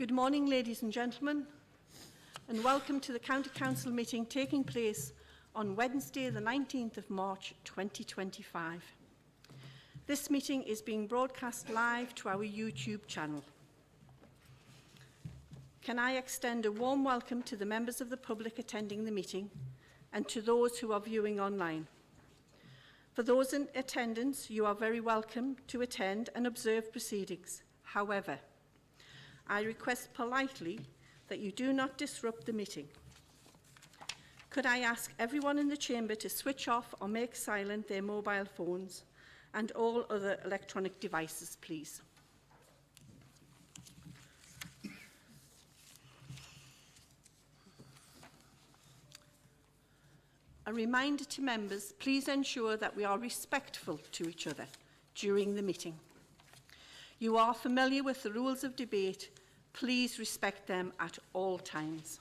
Good morning, ladies and gentlemen, and welcome to the County Council meeting taking place on Wednesday, the 19th of March 2025. This meeting is being broadcast live to our YouTube channel. Can I extend a warm welcome to the members of the public attending the meeting and to those who are viewing online. For those in attendance, you are very welcome to attend and observe proceedings. However, I request politely that you do not disrupt the meeting. Could I ask everyone in the chamber to switch off or make silent their mobile phones and all other electronic devices, please? A reminder to members, please ensure that we are respectful to each other during the meeting. You are familiar with the rules of debate. Please respect them at all times.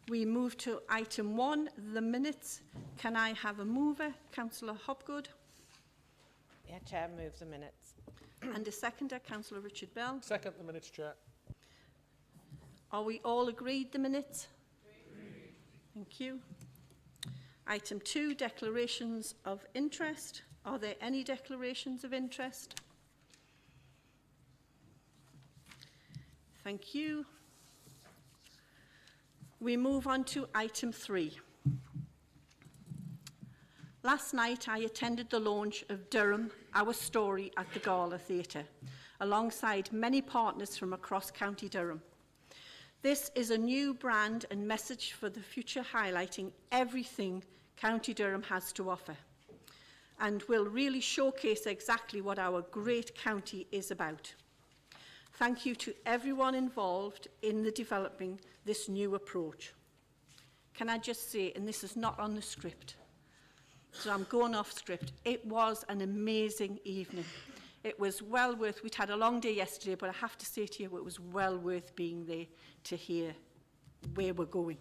We move to item 1, the minutes. Can I have a mover? Councillor Hopgood. Yeah, Chair, move the minutes. And a seconder, Councillor Richard Bell. Second the minutes, Chair. Are we all agreed the minutes? Thank you. Item 2, declarations of interest. Are there any declarations of interest? Thank you. We move on to item 3. Last night I attended the launch of Durham, Our Story at the Gala Theatre, alongside many partners from across County Durham. This is a new brand and message for the future, highlighting everything County Durham has to offer and will really showcase exactly what our great county is about. Thank you to everyone involved in the developing this new approach. Can I just say, and this is not on the script, so I'm going off script, it was an amazing evening. It was well worth, we'd had a long day yesterday, but I have to say to you, it was well worth being there to hear where we're going.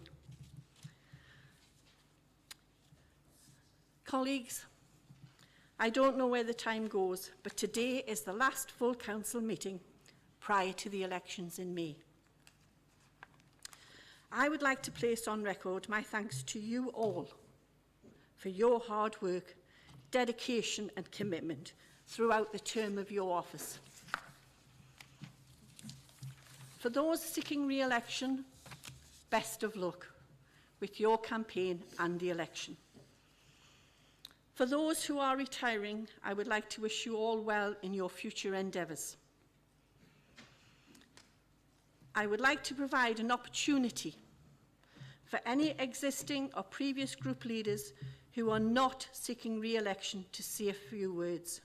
Colleagues, I don't know where the time goes, but today is the last full council meeting prior to the elections in May. I would like to place on record my thanks to you all for your hard work, dedication and commitment throughout the term of your office. For those seeking re-election, best of luck with your campaign and the election. For those who are retiring, I would like to wish you all well in your future endeavours. I would like to provide an opportunity for any existing or previous group leaders who are not seeking re-election to say a few words.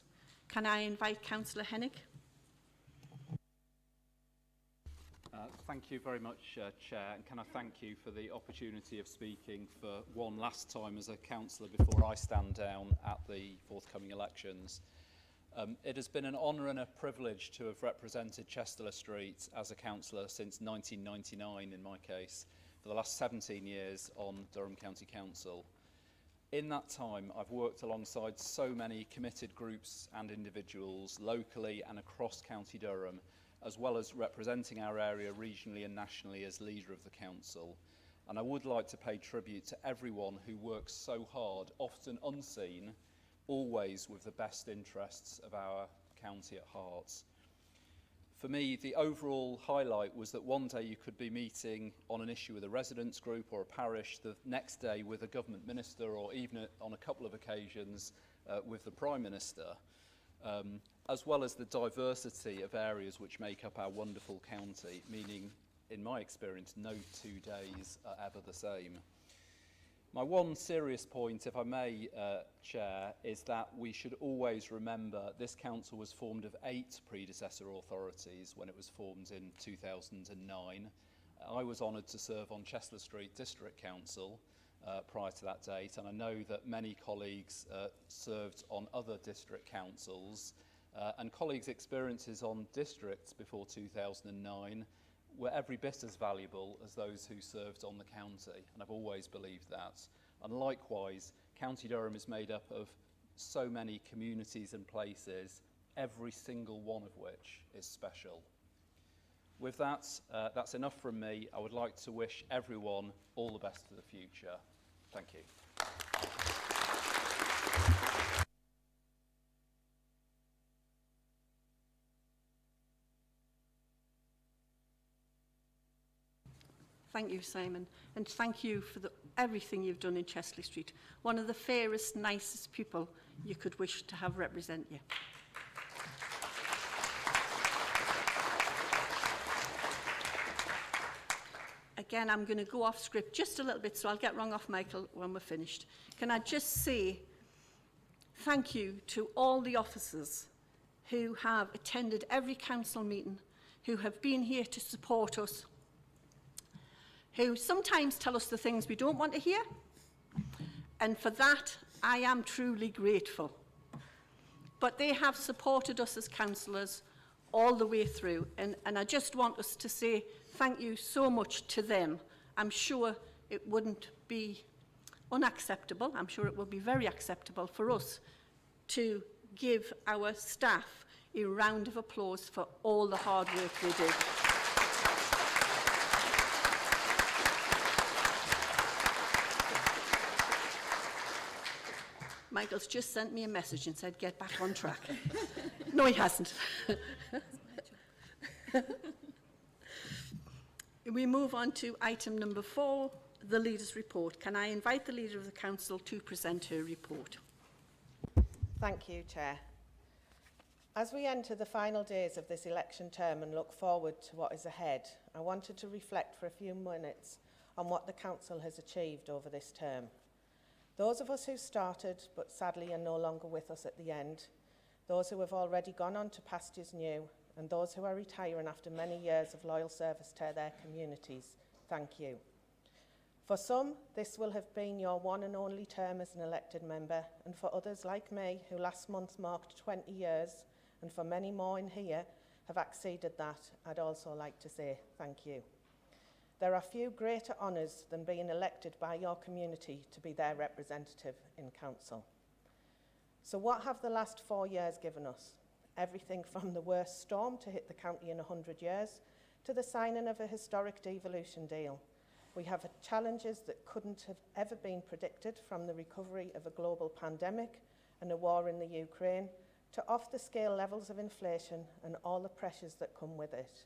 Can I invite Councillor Hennick? Thank you very much, Chair, and can I thank you for the opportunity of speaking for one last time as a councillor before I stand down at the forthcoming elections. It has been an honour and a privilege to have represented Chester Street as a councillor since 1999 in my case, for the last 17 years on Durham County Council. In that time, I've worked alongside so many committed groups and individuals locally and across County Durham, as well as representing our area regionally and nationally as leader of the council. And I would like to pay tribute to everyone who works so hard, often unseen, always with the best interests of our county at heart. For me, the overall highlight was that one day you could be meeting on an issue with a residents group or a parish, the next day with a government minister, or even on a couple of occasions with the Prime Minister, as well as the diversity of areas which make up our wonderful county, meaning, in my experience, no 2 days are ever the same. My one serious point, if I may, Chair, is that we should always remember this council was formed of 8 predecessor authorities when it was formed in 2009. I was honoured to serve on Chester Street District Council prior to that date, and I know that many colleagues served on other district councils, and colleagues' experiences on districts before 2009 were every bit as valuable as those who served on the county, and I've always believed that. And likewise, County Durham is made up of so many communities and places, every single one of which is special. With that, that's enough from me. I would like to wish everyone all the best for the future. Thank you. Thank you, Simon, and thank you for everything you've done in Chesley Street. One of the fairest, nicest people you could wish to have represent you. Again, I'm going to go off script just a little bit, so I'll get wrong off Michael when we're finished. Can I just say thank you to all the officers who have attended every council meeting, who have been here to support us, who sometimes tell us the things we don't want to hear, and for that I am truly grateful. But they have supported us as councillors all the way through, and I just want us to say thank you so much to them. I'm sure it wouldn't be unacceptable, I'm sure it will be very acceptable for us to give our staff a round of applause for all the hard work they do. Michael's just sent me a message and said, get back on track. No, he hasn't. We move on to item number 4, the Leader's Report. Can I invite the Leader of the Council to present her report? Thank you, Chair. As we enter the final days of this election term and look forward to what is ahead, I wanted to reflect for a few minutes on what the Council has achieved over this term. Those of us who started but sadly are no longer with us at the end, those who have already gone on to pastures new, and those who are retiring after many years of loyal service to their communities, thank you. For some, this will have been your one and only term as an elected member, and for others like me, who last month marked 20 years, and for many more in here have exceeded that, I'd also like to say thank you. There are few greater honours than being elected by your community to be their representative in council. So what have the last 4 years given us? Everything from the worst storm to hit the county in 100 years to the signing of a historic devolution deal. We have challenges that couldn't have ever been predicted, from the recovery of a global pandemic and a war in the Ukraine to off-the-scale levels of inflation and all the pressures that come with it.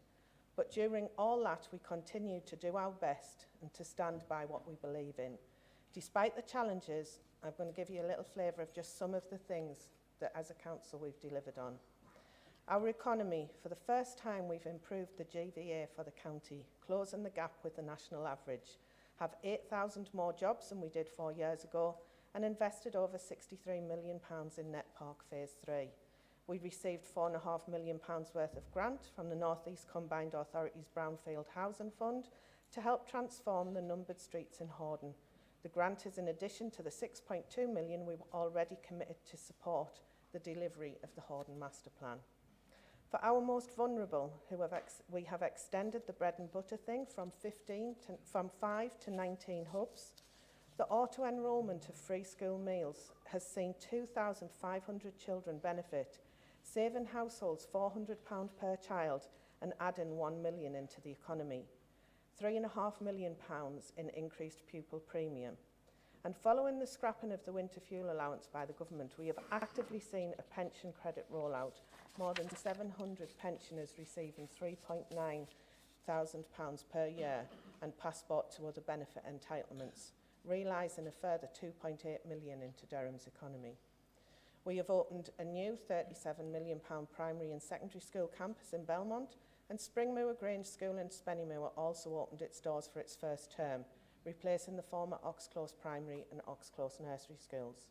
But during all that, we continue to do our best and to stand by what we believe in. Despite the challenges, I'm going to give you a little flavour of just some of the things that as a council we've delivered on. Our economy, for the first time we've improved the GVA for the county, closing the gap with the national average, have 8,000 more jobs than we did 4 years ago, and invested over £63 million in Net Park Phase 3. We received £4.5 million worth of grant from the North East Combined Authorities Brownfield Housing Fund to help transform the numbered streets in Hordern. The grant is in addition to the £6.2 million we've already committed to support the delivery of the Hordern Master Plan. For our most vulnerable, we have extended the bread and butter thing from 5 to 19 hubs. The auto-enrolment of free school meals has seen 2,500 children benefit, saving households £400 per child and adding £1 million into the economy. £3.5 million in increased pupil premium. And following the scrapping of the winter fuel allowance by the government, we have actively seen a pension credit rollout, more than 700 pensioners receiving £3.9 thousand per year and passport to other benefit entitlements, realising a further £2.8 million into Durham's economy. We have opened a new £37 million primary and secondary school campus in Belmont, and Springmoor Grange School in Spennymoor also opened its doors for its first term, replacing the former Oxclose Primary and Oxclose Nursery schools.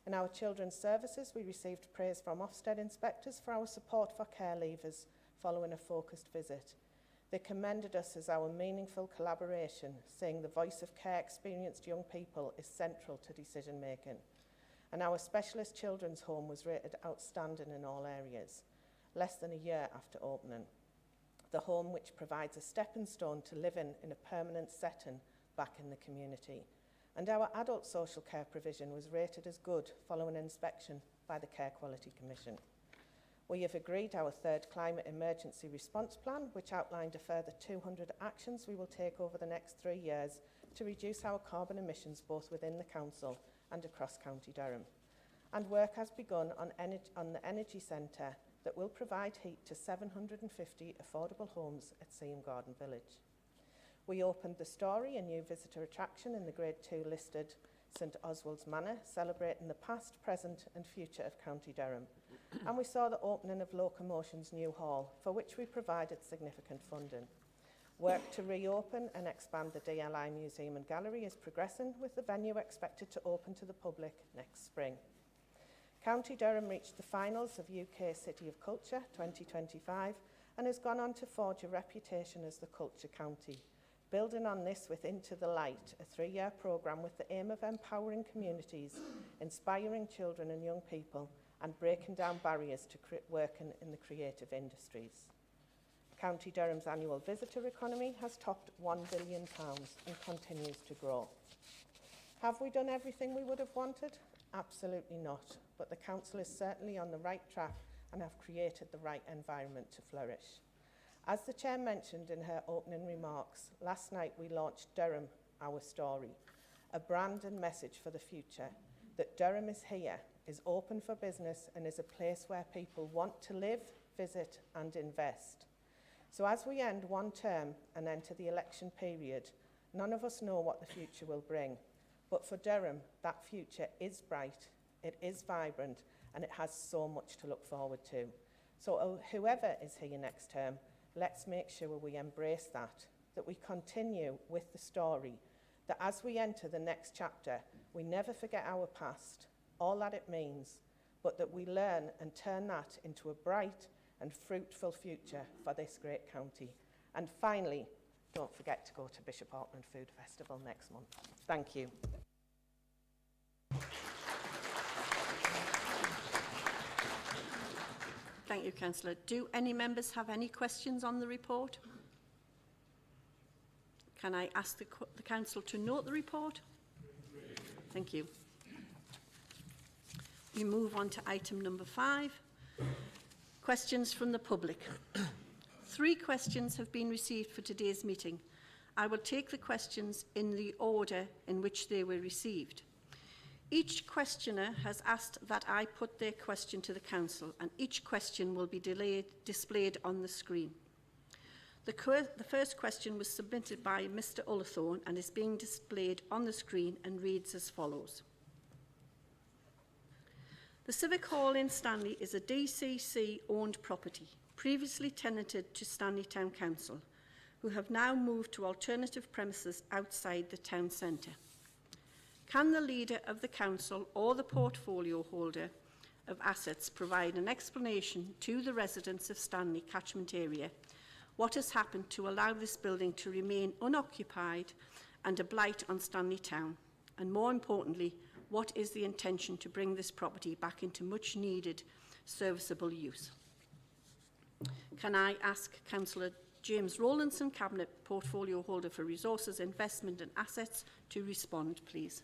In our children's services, we received praise from Ofsted inspectors for our support for care leavers following a focused visit. They commended us as our meaningful collaboration, saying the voice of care-experienced young people is central to decision-making. And our specialist children's home was rated outstanding in all areas, less than a year after opening. The home which provides a stepping stone to living in a permanent setting back in the community. And our adult social care provision was rated as good following inspection by the Care Quality Commission. We have agreed our third climate emergency response plan, which outlined a further 200 actions we will take over the next 3 years to reduce our carbon emissions both within the council and across County Durham. And work has begun on the energy centre that will provide heat to 750 affordable homes at Seaham Garden Village. We opened The Story, a new visitor attraction in the Grade 2 listed St Oswald's Manor, celebrating the past, present and future of County Durham. And we saw the opening of Locomotion's new hall, for which we provided significant funding. Work to reopen and expand the DLI Museum and Gallery is progressing, with the venue expected to open to the public next spring. County Durham reached the finals of UK City of Culture 2025 and has gone on to forge a reputation as the Culture County. Building on this with Into the Light, a 3-year programme with the aim of empowering communities, inspiring children and young people, and breaking down barriers to working in the creative industries. County Durham's annual visitor economy has topped £1 billion and continues to grow. Have we done everything we would have wanted? Absolutely not, but the council is certainly on the right track and have created the right environment to flourish. As the Chair mentioned in her opening remarks, last night we launched Durham, Our Story, a brand and message for the future, that Durham is here, is open for business and is a place where people want to live, visit and invest. So as we end one term and enter the election period, none of us know what the future will bring. But for Durham, that future is bright, it is vibrant and it has so much to look forward to. So whoever is here next term, let's make sure we embrace that we continue with the story, that as we enter the next chapter, we never forget our past, all that it means, but that we learn and turn that into a bright and fruitful future for this great county. And finally, don't forget to go to Bishop Auckland Food Festival next month. Thank you. Thank you, Councillor. Do any members have any questions on the report? Can I ask the Council to note the report? Thank you. We move on to item number 5. Questions from the public. 3 questions have been received for today's meeting. I will take the questions in the order in which they were received. Each questioner has asked that I put their question to the Council, and each question will be displayed on the screen. The first question was submitted by Mr. Ullathorne and is being displayed on the screen and reads as follows. The Civic Hall in Stanley is a DCC-owned property, previously tenanted to Stanley Town Council, who have now moved to alternative premises outside the town centre. Can the leader of the council or the portfolio holder of assets provide an explanation to the residents of Stanley catchment area what has happened to allow this building to remain unoccupied and a blight on Stanley Town? And more importantly, what is the intention to bring this property back into much needed serviceable use? Can I ask Councillor James Rowlandson, Cabinet Portfolio Holder for Resources, Investment and Assets, to respond, please.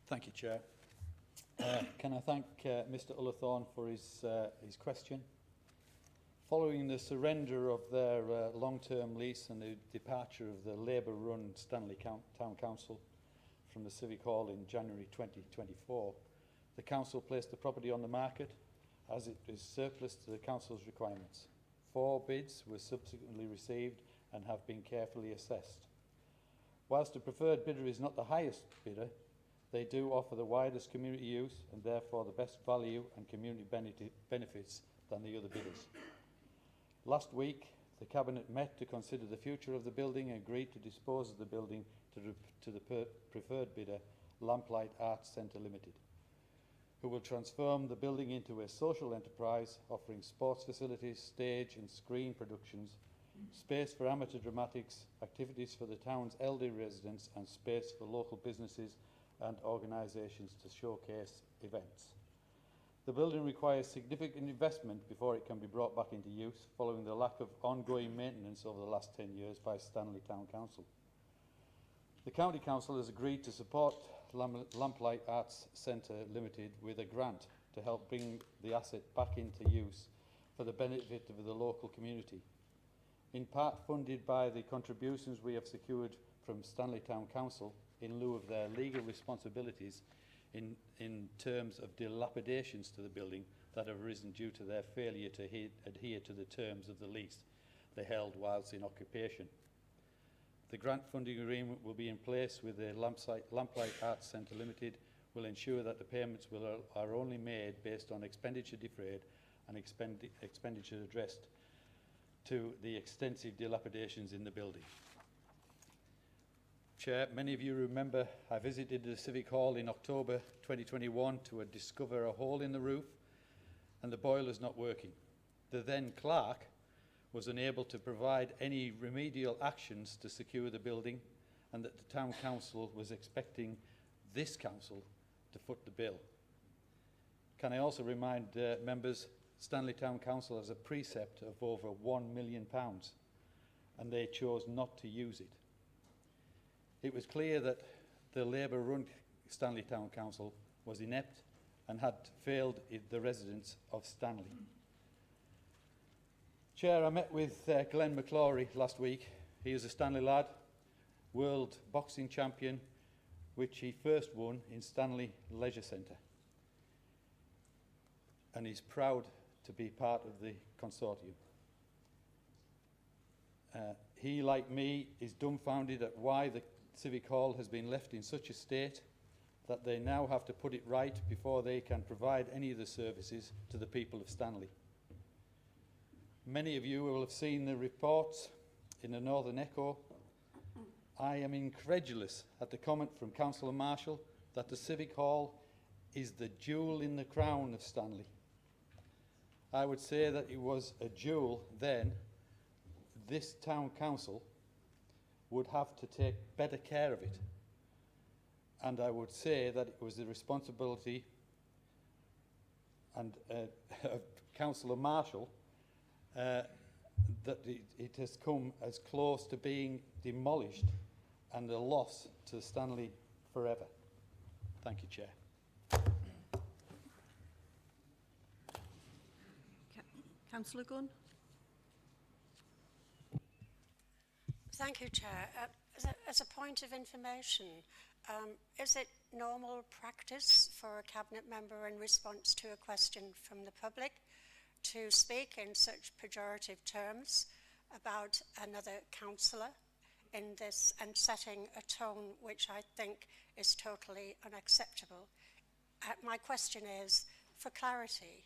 Thank you, Chair. Can I thank Mr. Ullathorne for his question? Following the surrender of their long-term lease and the departure of the Labour-run Stanley Town Council from the Civic Hall in January 2024, the Council placed the property on the market as it is surplus to the Council's requirements. 4 bids were subsequently received and have been carefully assessed. Whilst the preferred bidder is not the highest bidder, they do offer the widest community use and therefore the best value and community benefits than the other bidders. Last week, the Cabinet met to consider the future of the building and agreed to dispose of the building to the preferred bidder, Lamplight Arts Centre Limited, who will transform the building into a social enterprise offering sports facilities, stage and screen productions, space for amateur dramatics, activities for the town's elderly residents and space for local businesses and organisations to showcase events. The building requires significant investment before it can be brought back into use, following the lack of ongoing maintenance over the last 10 years by Stanley Town Council. The County Council has agreed to support Lamplight Arts Centre Limited with a grant to help bring the asset back into use for the benefit of the local community. In part funded by the contributions we have secured from Stanley Town Council in lieu of their legal responsibilities in terms of dilapidations to the building that have arisen due to their failure to adhere to the terms of the lease they held whilst in occupation. The grant funding agreement will be in place with the Lamplight Arts Centre Limited, will ensure that the payments are only made based on expenditure defrayed and expenditure addressed to the extensive dilapidations in the building. Chair, many of you remember I visited the Civic Hall in October 2021 to discover a hole in the roof and the boiler's not working. The then clerk was unable to provide any remedial actions to secure the building, and that the Town Council was expecting this council to foot the bill. Can I also remind members, Stanley Town Council has a precept of over £1 million and they chose not to use it. It was clear that the Labour-run Stanley Town Council was inept and had failed the residents of Stanley. Chair, I met with Glenn McClory last week. He is a Stanley lad, world boxing champion, which he first won in Stanley Leisure Centre. And he's proud to be part of the consortium. He, like me, is dumbfounded at why the Civic Hall has been left in such a state that they now have to put it right before they can provide any of the services to the people of Stanley. Many of you will have seen the reports in the Northern Echo. I am incredulous at the comment from Councillor Marshall that the Civic Hall is the jewel in the crown of Stanley. I would say that it was a jewel then. This Town Council would have to take better care of it. And I would say that it was the responsibility of Councillor Marshall that it has come as close to being demolished and a loss to Stanley forever. Thank you, Chair. Councillor Gunn. Thank you, Chair. As a point of information, is it normal practice for a Cabinet member in response to a question from the public to speak in such pejorative terms about another councillor in this and setting a tone which I think is totally unacceptable? My question is, for clarity,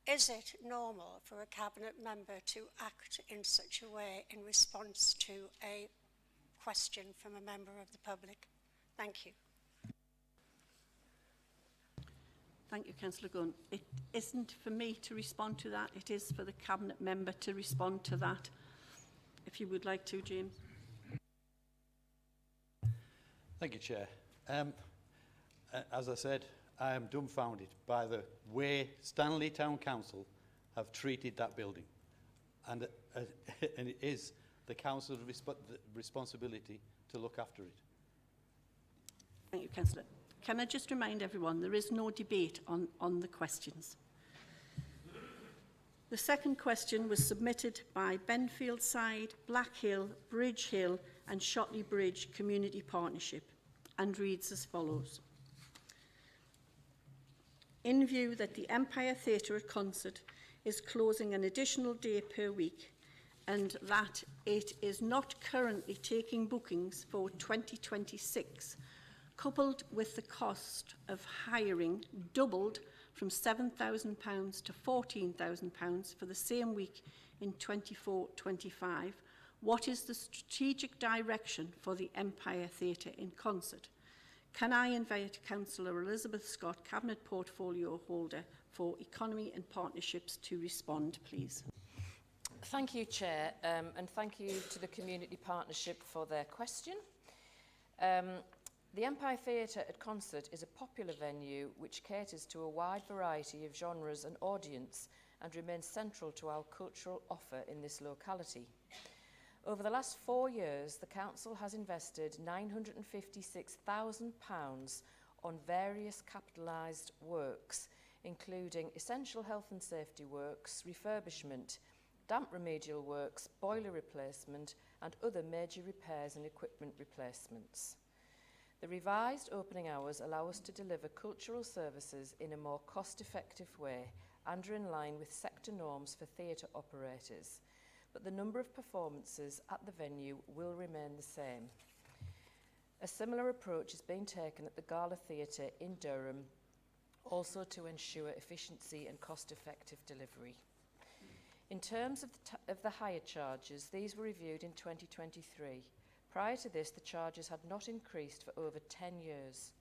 is it normal for a Cabinet member to act in such a way in response to a question from a member of the public? Thank you. Thank you, Councillor Gunn. It isn't for me to respond to that. It is for the Cabinet member to respond to that. If you would like to, James. Thank you, Chair. As I said, I am dumbfounded by the way Stanley Town Council have treated that building. And it is the council's responsibility to look after it. Thank you, Councillor. Can I just remind everyone, there is no debate on the questions. The second question was submitted by Benfield Side, Black Hill, Bridge Hill and Shotley Bridge Community Partnership and reads as follows. In view that the Empire Theatre at Concert is closing an additional day per week and that it is not currently taking bookings for 2026, coupled with the cost of hiring doubled from £7,000 to £14,000 for the same week in 24-25, what is the strategic direction for the Empire Theatre in Concert? Can I invite Councillor Elizabeth Scott, Cabinet Portfolio Holder for Economy and Partnerships, to respond, please? Thank you, Chair, and thank you to the Community Partnership for their question. The Empire Theatre at Concert is a popular venue which caters to a wide variety of genres and audience and remains central to our cultural offer in this locality. Over the last 4 years, the Council has invested £956,000 on various capitalised works, including essential health and safety works, refurbishment, damp remedial works, boiler replacement and other major repairs and equipment replacements. The revised opening hours allow us to deliver cultural services in a more cost-effective way and are in line with sector norms for theatre operators, but the number of performances at the venue will remain the same. A similar approach is being taken at the Gala Theatre in Durham, also to ensure efficiency and cost-effective delivery. In terms of the hire charges, these were reviewed in 2023. Prior to this, the charges had not increased for over 10 years.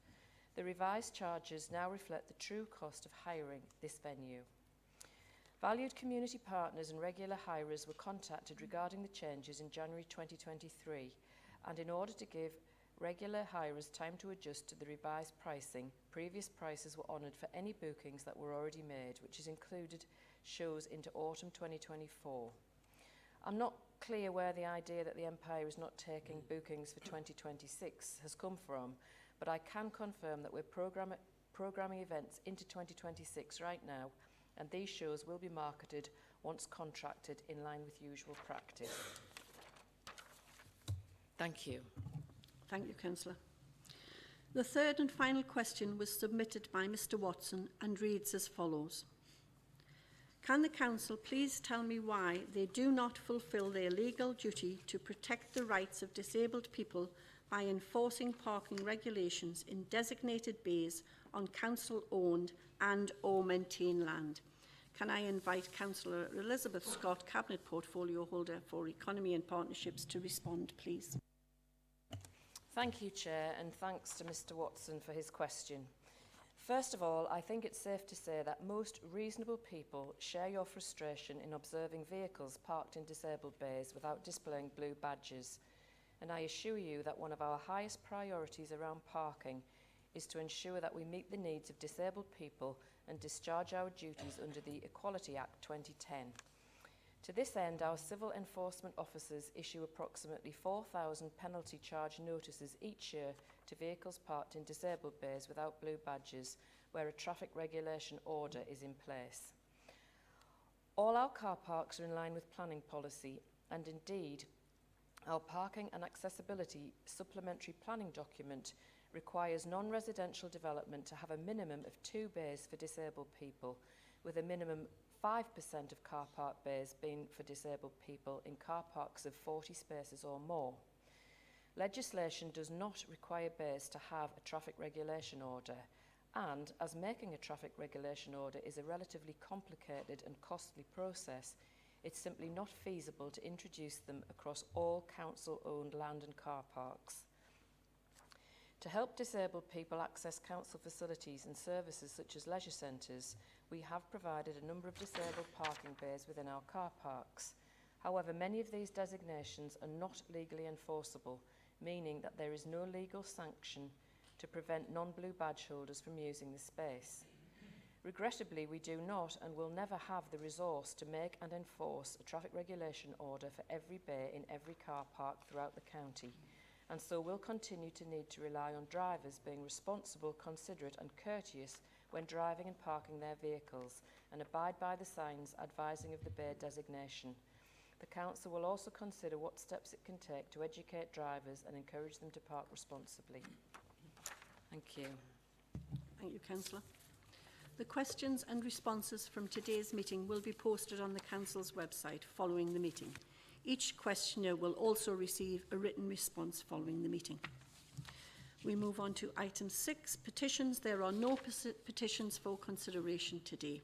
The revised charges now reflect the true cost of hiring this venue. Valued community partners and regular hirers were contacted regarding the changes in January 2023, and in order to give regular hirers time to adjust to the revised pricing, previous prices were honoured for any bookings that were already made, which has included shows into autumn 2024. I'm not clear where the idea that the Empire is not taking bookings for 2026 has come from, but I can confirm that we're programming events into 2026 right now, and these shows will be marketed once contracted in line with usual practice. Thank you. Thank you, Councillor. The third and final question was submitted by Mr Watson and reads as follows. Can the Council please tell me why they do not fulfil their legal duty to protect the rights of disabled people by enforcing parking regulations in designated bays on Council-owned and or maintained land? Can I invite Councillor Elizabeth Scott, Cabinet Portfolio Holder for Economy and Partnerships, to respond, please? Thank you, Chair, and thanks to Mr Watson for his question. First of all, I think it's safe to say that most reasonable people share your frustration in observing vehicles parked in disabled bays without displaying blue badges. And I assure you that one of our highest priorities around parking is to ensure that we meet the needs of disabled people and discharge our duties under the Equality Act 2010. To this end, our civil enforcement officers issue approximately 4,000 penalty charge notices each year to vehicles parked in disabled bays without blue badges, where a traffic regulation order is in place. All our car parks are in line with planning policy, and indeed, our parking and accessibility supplementary planning document requires non-residential development to have a minimum of 2 bays for disabled people, with a minimum 5% of car park bays being for disabled people in car parks of 40 spaces or more. Legislation does not require bays to have a traffic regulation order, and as making a traffic regulation order is a relatively complicated and costly process, it's simply not feasible to introduce them across all council-owned land and car parks. To help disabled people access council facilities and services such as leisure centres, we have provided a number of disabled parking bays within our car parks. However, many of these designations are not legally enforceable, meaning that there is no legal sanction to prevent non-blue badge holders from using the space. Regrettably, we do not and will never have the resource to make and enforce a traffic regulation order for every bay in every car park throughout the county, and so will continue to need to rely on drivers being responsible, considerate and courteous when driving and parking their vehicles, and abide by the signs advising of the bay designation. The Council will also consider what steps it can take to educate drivers and encourage them to park responsibly. Thank you. Thank you, Councillor. The questions and responses from today's meeting will be posted on the Council's website following the meeting. Each questioner will also receive a written response following the meeting. We move on to item 6, petitions. There are no petitions for consideration today.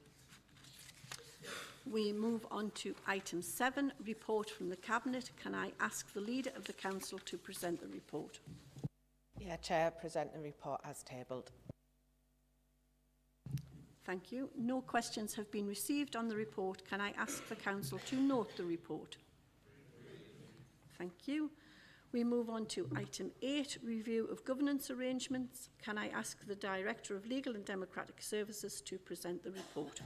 We move on to item 7, report from the Cabinet. Can I ask the Leader of the Council to present the report? Yeah, Chair, present the report as tabled. Thank you. No questions have been received on the report. Can I ask the Council to note the report? Thank you. We move on to item 8, review of governance arrangements. Can I ask the Director of Legal and Democratic Services to present the report?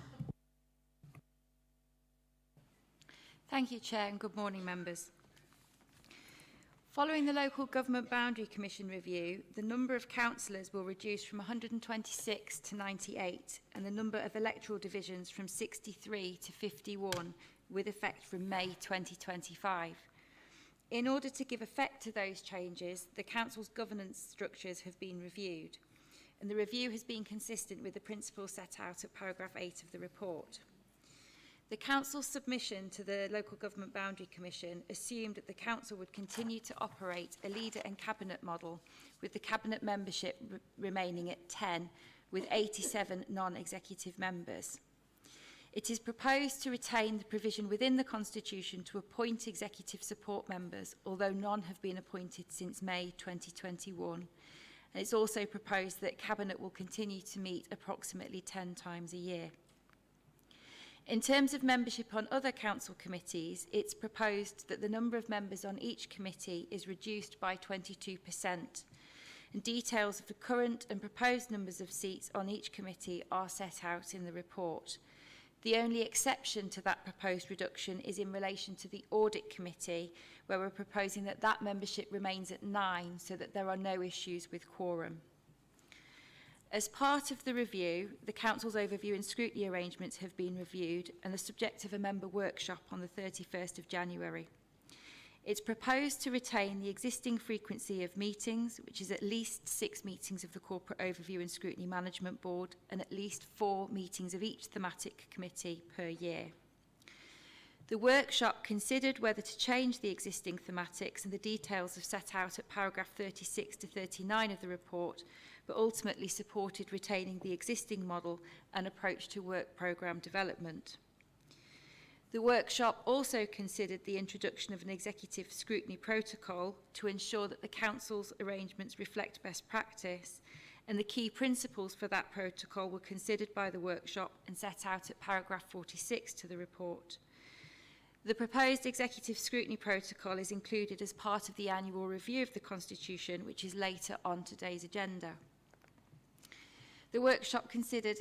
Thank you, Chair, and good morning, members. Following the Local Government Boundary Commission review, the number of councillors will reduce from 126 to 98 and the number of electoral divisions from 63 to 51 with effect from May 2025. In order to give effect to those changes, the Council's governance structures have been reviewed, and the review has been consistent with the principles set out at paragraph 8 of the report. The Council's submission to the Local Government Boundary Commission assumed that the Council would continue to operate a leader and cabinet model, with the cabinet membership remaining at 10, with 87 non-executive members. It is proposed to retain the provision within the Constitution to appoint executive support members, although none have been appointed since May 2021. And it's also proposed that Cabinet will continue to meet approximately 10 times a year. In terms of membership on other council committees, it's proposed that the number of members on each committee is reduced by 22%. And details of the current and proposed numbers of seats on each committee are set out in the report. The only exception to that proposed reduction is in relation to the Audit Committee, where we're proposing that that membership remains at 9 so that there are no issues with quorum. As part of the review, the Council's overview and scrutiny arrangements have been reviewed and the subject of a member workshop on the 31st of January. It's proposed to retain the existing frequency of meetings, which is at least 6 meetings of the Corporate Overview and Scrutiny Management Board and at least 4 meetings of each thematic committee per year. The workshop considered whether to change the existing thematics, and the details are set out at paragraph 36 to 39 of the report, but ultimately supported retaining the existing model and approach to work programme development. The workshop also considered the introduction of an executive scrutiny protocol to ensure that the Council's arrangements reflect best practice, and the key principles for that protocol were considered by the workshop and set out at paragraph 46 to the report. The proposed executive scrutiny protocol is included as part of the annual review of the Constitution, which is later on today's agenda. The workshop considered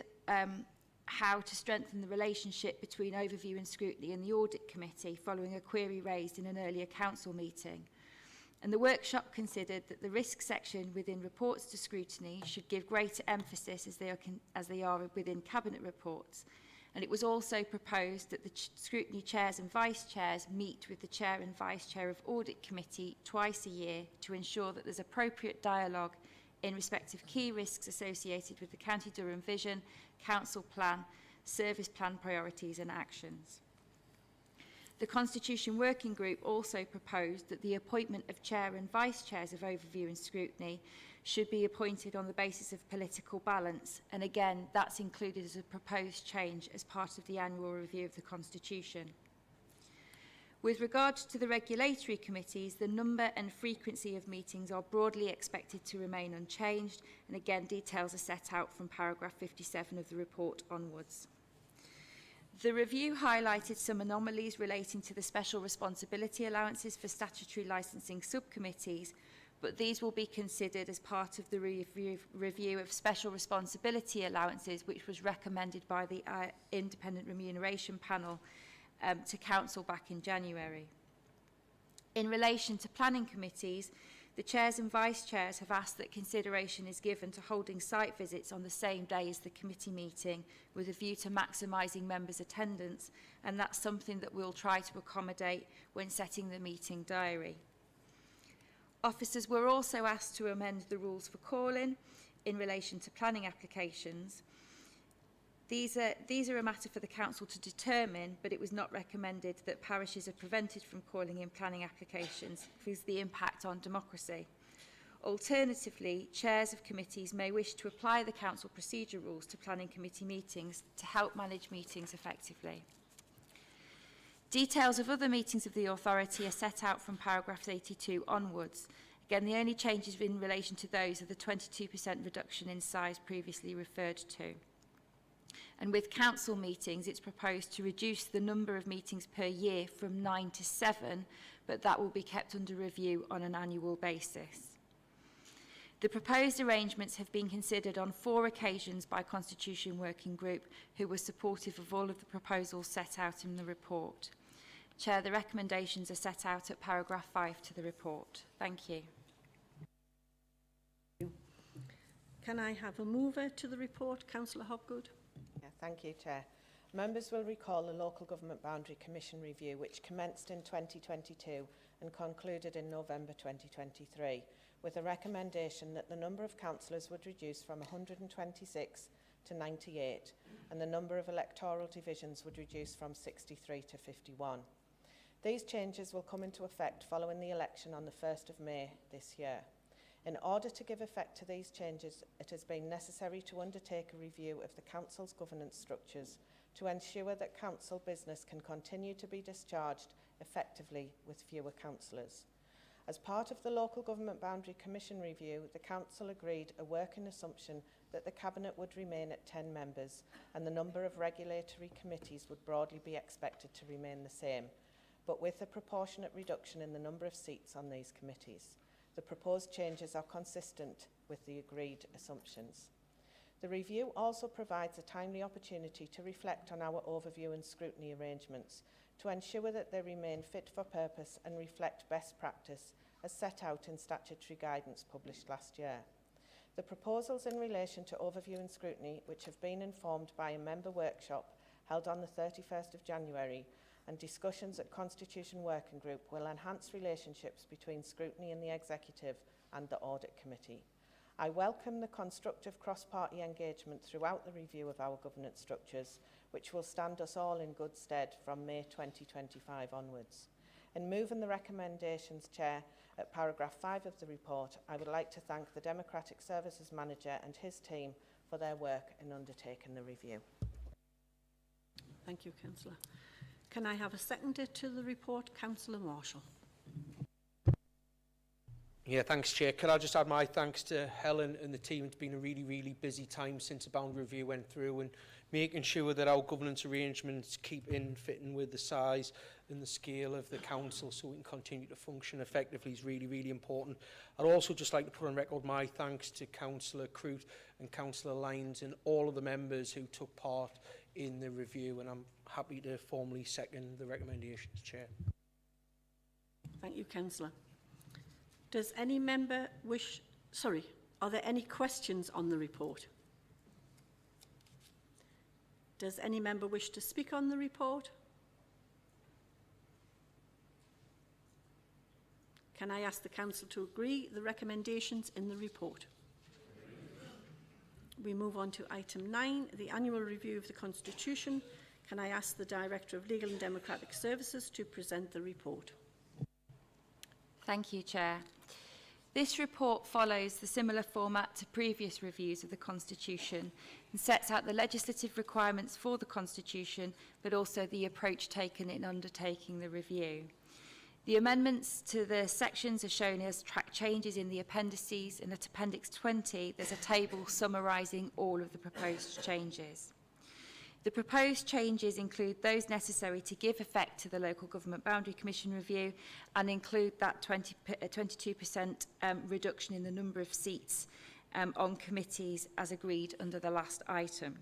how to strengthen the relationship between overview and scrutiny and the Audit Committee following a query raised in an earlier council meeting. And the workshop considered that the risk section within reports to scrutiny should give greater emphasis as they are within cabinet reports. And it was also proposed that the scrutiny chairs and vice chairs meet with the chair and vice chair of Audit Committee twice a year to ensure that there's appropriate dialogue in respect of key risks associated with the County Durham Vision, Council Plan, Service Plan priorities and actions. The Constitution Working Group also proposed that the appointment of chair and vice chairs of overview and scrutiny should be appointed on the basis of political balance, and again that's included as a proposed change as part of the annual review of the Constitution. With regard to the regulatory committees, the number and frequency of meetings are broadly expected to remain unchanged, and again details are set out from paragraph 57 of the report onwards. The review highlighted some anomalies relating to the special responsibility allowances for statutory licensing subcommittees, but these will be considered as part of the review of special responsibility allowances, which was recommended by the Independent Remuneration Panel to Council back in January. In relation to planning committees, the chairs and vice chairs have asked that consideration is given to holding site visits on the same day as the committee meeting with a view to maximising members' attendance, and that's something that we'll try to accommodate when setting the meeting diary. Officers were also asked to amend the rules for call-in in relation to planning applications. These are a matter for the Council to determine, but it was not recommended that parishes are prevented from calling in planning applications because of the impact on democracy. Alternatively, chairs of committees may wish to apply the Council procedure rules to planning committee meetings to help manage meetings effectively. Details of other meetings of the authority are set out from paragraphs 82 onwards. Again, the only changes in relation to those are the 22% reduction in size previously referred to. And with council meetings, it's proposed to reduce the number of meetings per year from 9 to 7, but that will be kept under review on an annual basis. The proposed arrangements have been considered on 4 occasions by Constitution Working Group, who were supportive of all of the proposals set out in the report. Chair, the recommendations are set out at paragraph 5 to the report. Thank you. Can I have a mover to the report? Councillor Hopgood. Yeah, thank you, Chair. Members will recall the Local Government Boundary Commission review, which commenced in 2022 and concluded in November 2023, with a recommendation that the number of councillors would reduce from 126 to 98, and the number of electoral divisions would reduce from 63 to 51. These changes will come into effect following the election on the 1st of May this year. In order to give effect to these changes, it has been necessary to undertake a review of the Council's governance structures to ensure that council business can continue to be discharged effectively with fewer councillors. As part of the Local Government Boundary Commission review, the Council agreed a working assumption that the Cabinet would remain at 10 members and the number of regulatory committees would broadly be expected to remain the same, but with a proportionate reduction in the number of seats on these committees. The proposed changes are consistent with the agreed assumptions. The review also provides a timely opportunity to reflect on our overview and scrutiny arrangements to ensure that they remain fit for purpose and reflect best practice as set out in statutory guidance published last year. The proposals in relation to overview and scrutiny, which have been informed by a member workshop held on the 31st of January, and discussions at Constitution Working Group, will enhance relationships between scrutiny and the Executive and the Audit Committee. I welcome the constructive cross-party engagement throughout the review of our governance structures, which will stand us all in good stead from May 2025 onwards. In moving the recommendations, Chair, at paragraph 5 of the report, I would like to thank the Democratic Services Manager and his team for their work in undertaking the review. Thank you, Councillor. Can I have a seconder to the report? Councillor Marshall. Yeah, thanks, Chair. Can I just add my thanks to Helen and the team? It's been a really, really busy time since the boundary review went through, and making sure that our governance arrangements keep in fitting with the size and the scale of the council so we can continue to function effectively is really, really important. I'd also just like to put on record my thanks to Councillor Crute and Councillor Lyons and all of the members who took part in the review, and I'm happy to formally second the recommendations, Chair. Thank you, Councillor. Does any member wish... Sorry, are there any questions on the report? Does any member wish to speak on the report? Can I ask the Council to agree the recommendations in the report? We move on to item 9, the annual review of the Constitution. Can I ask the Director of Legal and Democratic Services to present the report? Thank you, Chair. This report follows the similar format to previous reviews of the Constitution and sets out the legislative requirements for the Constitution, but also the approach taken in undertaking the review. The amendments to the sections are shown as track changes in the appendices, and at Appendix 20 there's a table summarising all of the proposed changes. The proposed changes include those necessary to give effect to the Local Government Boundary Commission review and include that 22% reduction in the number of seats on committees as agreed under the last item.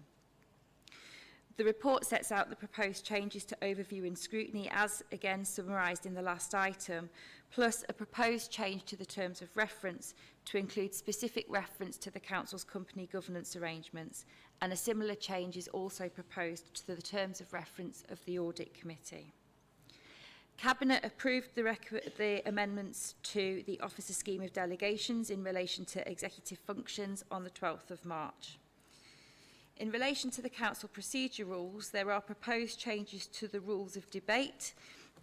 The report sets out the proposed changes to overview and scrutiny as again summarised in the last item, plus a proposed change to the terms of reference to include specific reference to the Council's company governance arrangements, and a similar change is also proposed to the terms of reference of the Audit Committee. Cabinet approved the amendments to the Officer Scheme of Delegations in relation to executive functions on the 12th of March. In relation to the Council procedure rules, there are proposed changes to the rules of debate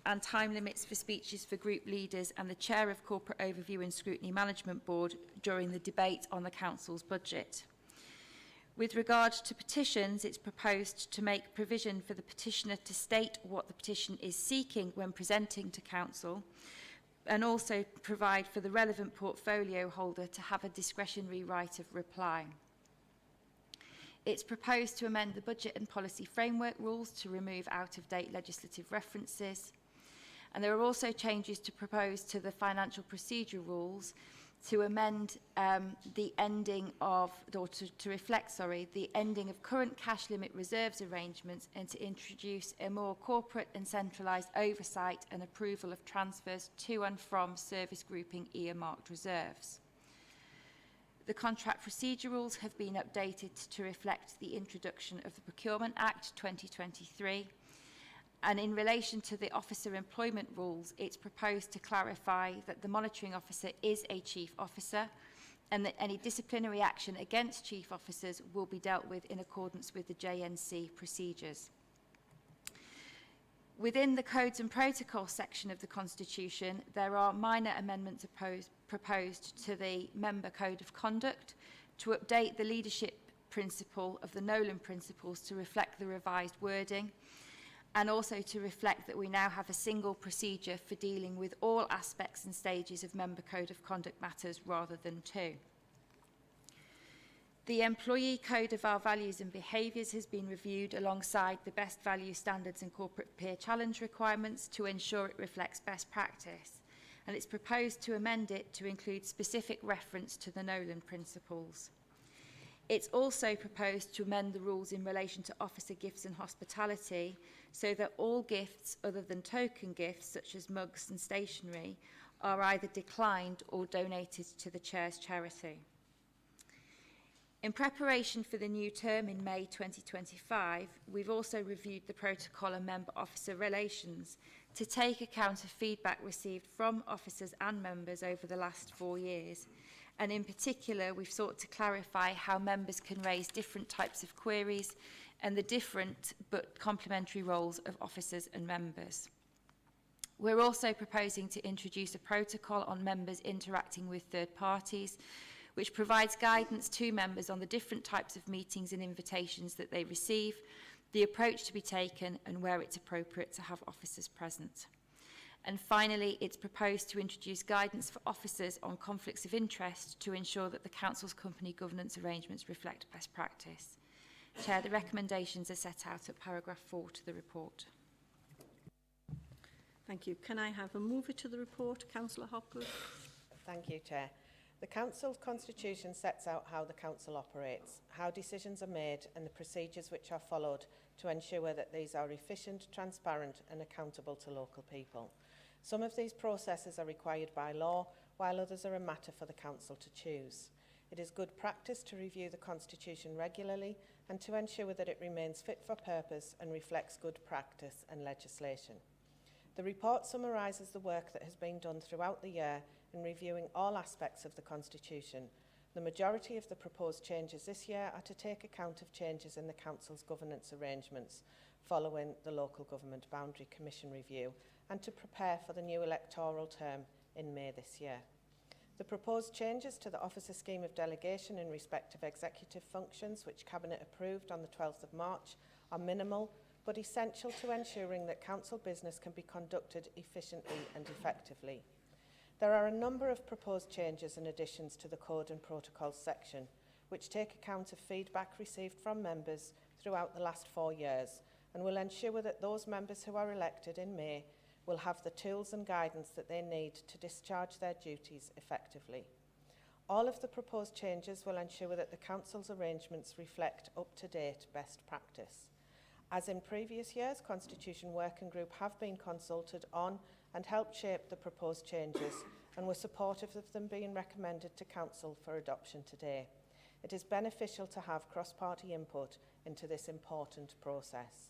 and time limits for speeches for group leaders and the Chair of Corporate Overview and Scrutiny Management Board during the debate on the Council's budget. With regard to petitions, it's proposed to make provision for the petitioner to state what the petition is seeking when presenting to Council, and also provide for the relevant portfolio holder to have a discretionary right of reply. It's proposed to amend the Budget and Policy Framework rules to remove out-of-date legislative references. And there are also changes to propose to the Financial Procedure rules to amend the ending of, or to reflect, sorry, the ending of current cash limit reserves arrangements and to introduce a more corporate and centralised oversight and approval of transfers to and from service grouping earmarked reserves. The contract procedure rules have been updated to reflect the introduction of the Procurement Act 2023. And in relation to the officer employment rules, it's proposed to clarify that the monitoring officer is a chief officer and that any disciplinary action against chief officers will be dealt with in accordance with the JNC procedures. Within the Codes and Protocols section of the Constitution, there are minor amendments proposed to the Member Code of Conduct to update the leadership principle of the Nolan Principles to reflect the revised wording, and also to reflect that we now have a single procedure for dealing with all aspects and stages of Member Code of Conduct matters rather than two. The Employee Code of Our Values and Behaviours has been reviewed alongside the Best Value Standards and Corporate Peer Challenge requirements to ensure it reflects best practice, and it's proposed to amend it to include specific reference to the Nolan Principles. It's also proposed to amend the rules in relation to officer gifts and hospitality so that all gifts other than token gifts, such as mugs and stationery, are either declined or donated to the Chair's charity. In preparation for the new term in May 2025, we've also reviewed the protocol on member-officer relations to take account of feedback received from officers and members over the last 4 years. And in particular, we've sought to clarify how members can raise different types of queries and the different but complementary roles of officers and members. We're also proposing to introduce a protocol on members interacting with third parties, which provides guidance to members on the different types of meetings and invitations that they receive, the approach to be taken, and where it's appropriate to have officers present. And finally, it's proposed to introduce guidance for officers on conflicts of interest to ensure that the Council's company governance arrangements reflect best practice. Chair, the recommendations are set out at paragraph 4 to the report. Thank you. Can I have a mover to the report? Councillor Hopgood. Thank you, Chair. The Council's constitution sets out how the Council operates, how decisions are made and the procedures which are followed to ensure that these are efficient, transparent and accountable to local people. Some of these processes are required by law, while others are a matter for the Council to choose. It is good practice to review the Constitution regularly and to ensure that it remains fit for purpose and reflects good practice and legislation. The report summarises the work that has been done throughout the year in reviewing all aspects of the Constitution. The majority of the proposed changes this year are to take account of changes in the Council's governance arrangements following the Local Government Boundary Commission review and to prepare for the new electoral term in May this year. The proposed changes to the officer scheme of delegation in respect of executive functions, which Cabinet approved on the 12th of March, are minimal but essential to ensuring that council business can be conducted efficiently and effectively. There are a number of proposed changes and additions to the Code and Protocols section, which take account of feedback received from members throughout the last 4 years and will ensure that those members who are elected in May will have the tools and guidance that they need to discharge their duties effectively. All of the proposed changes will ensure that the Council's arrangements reflect up-to-date best practice. As in previous years, Constitution Working Group have been consulted on and helped shape the proposed changes and were supportive of them being recommended to Council for adoption today. It is beneficial to have cross-party input into this important process.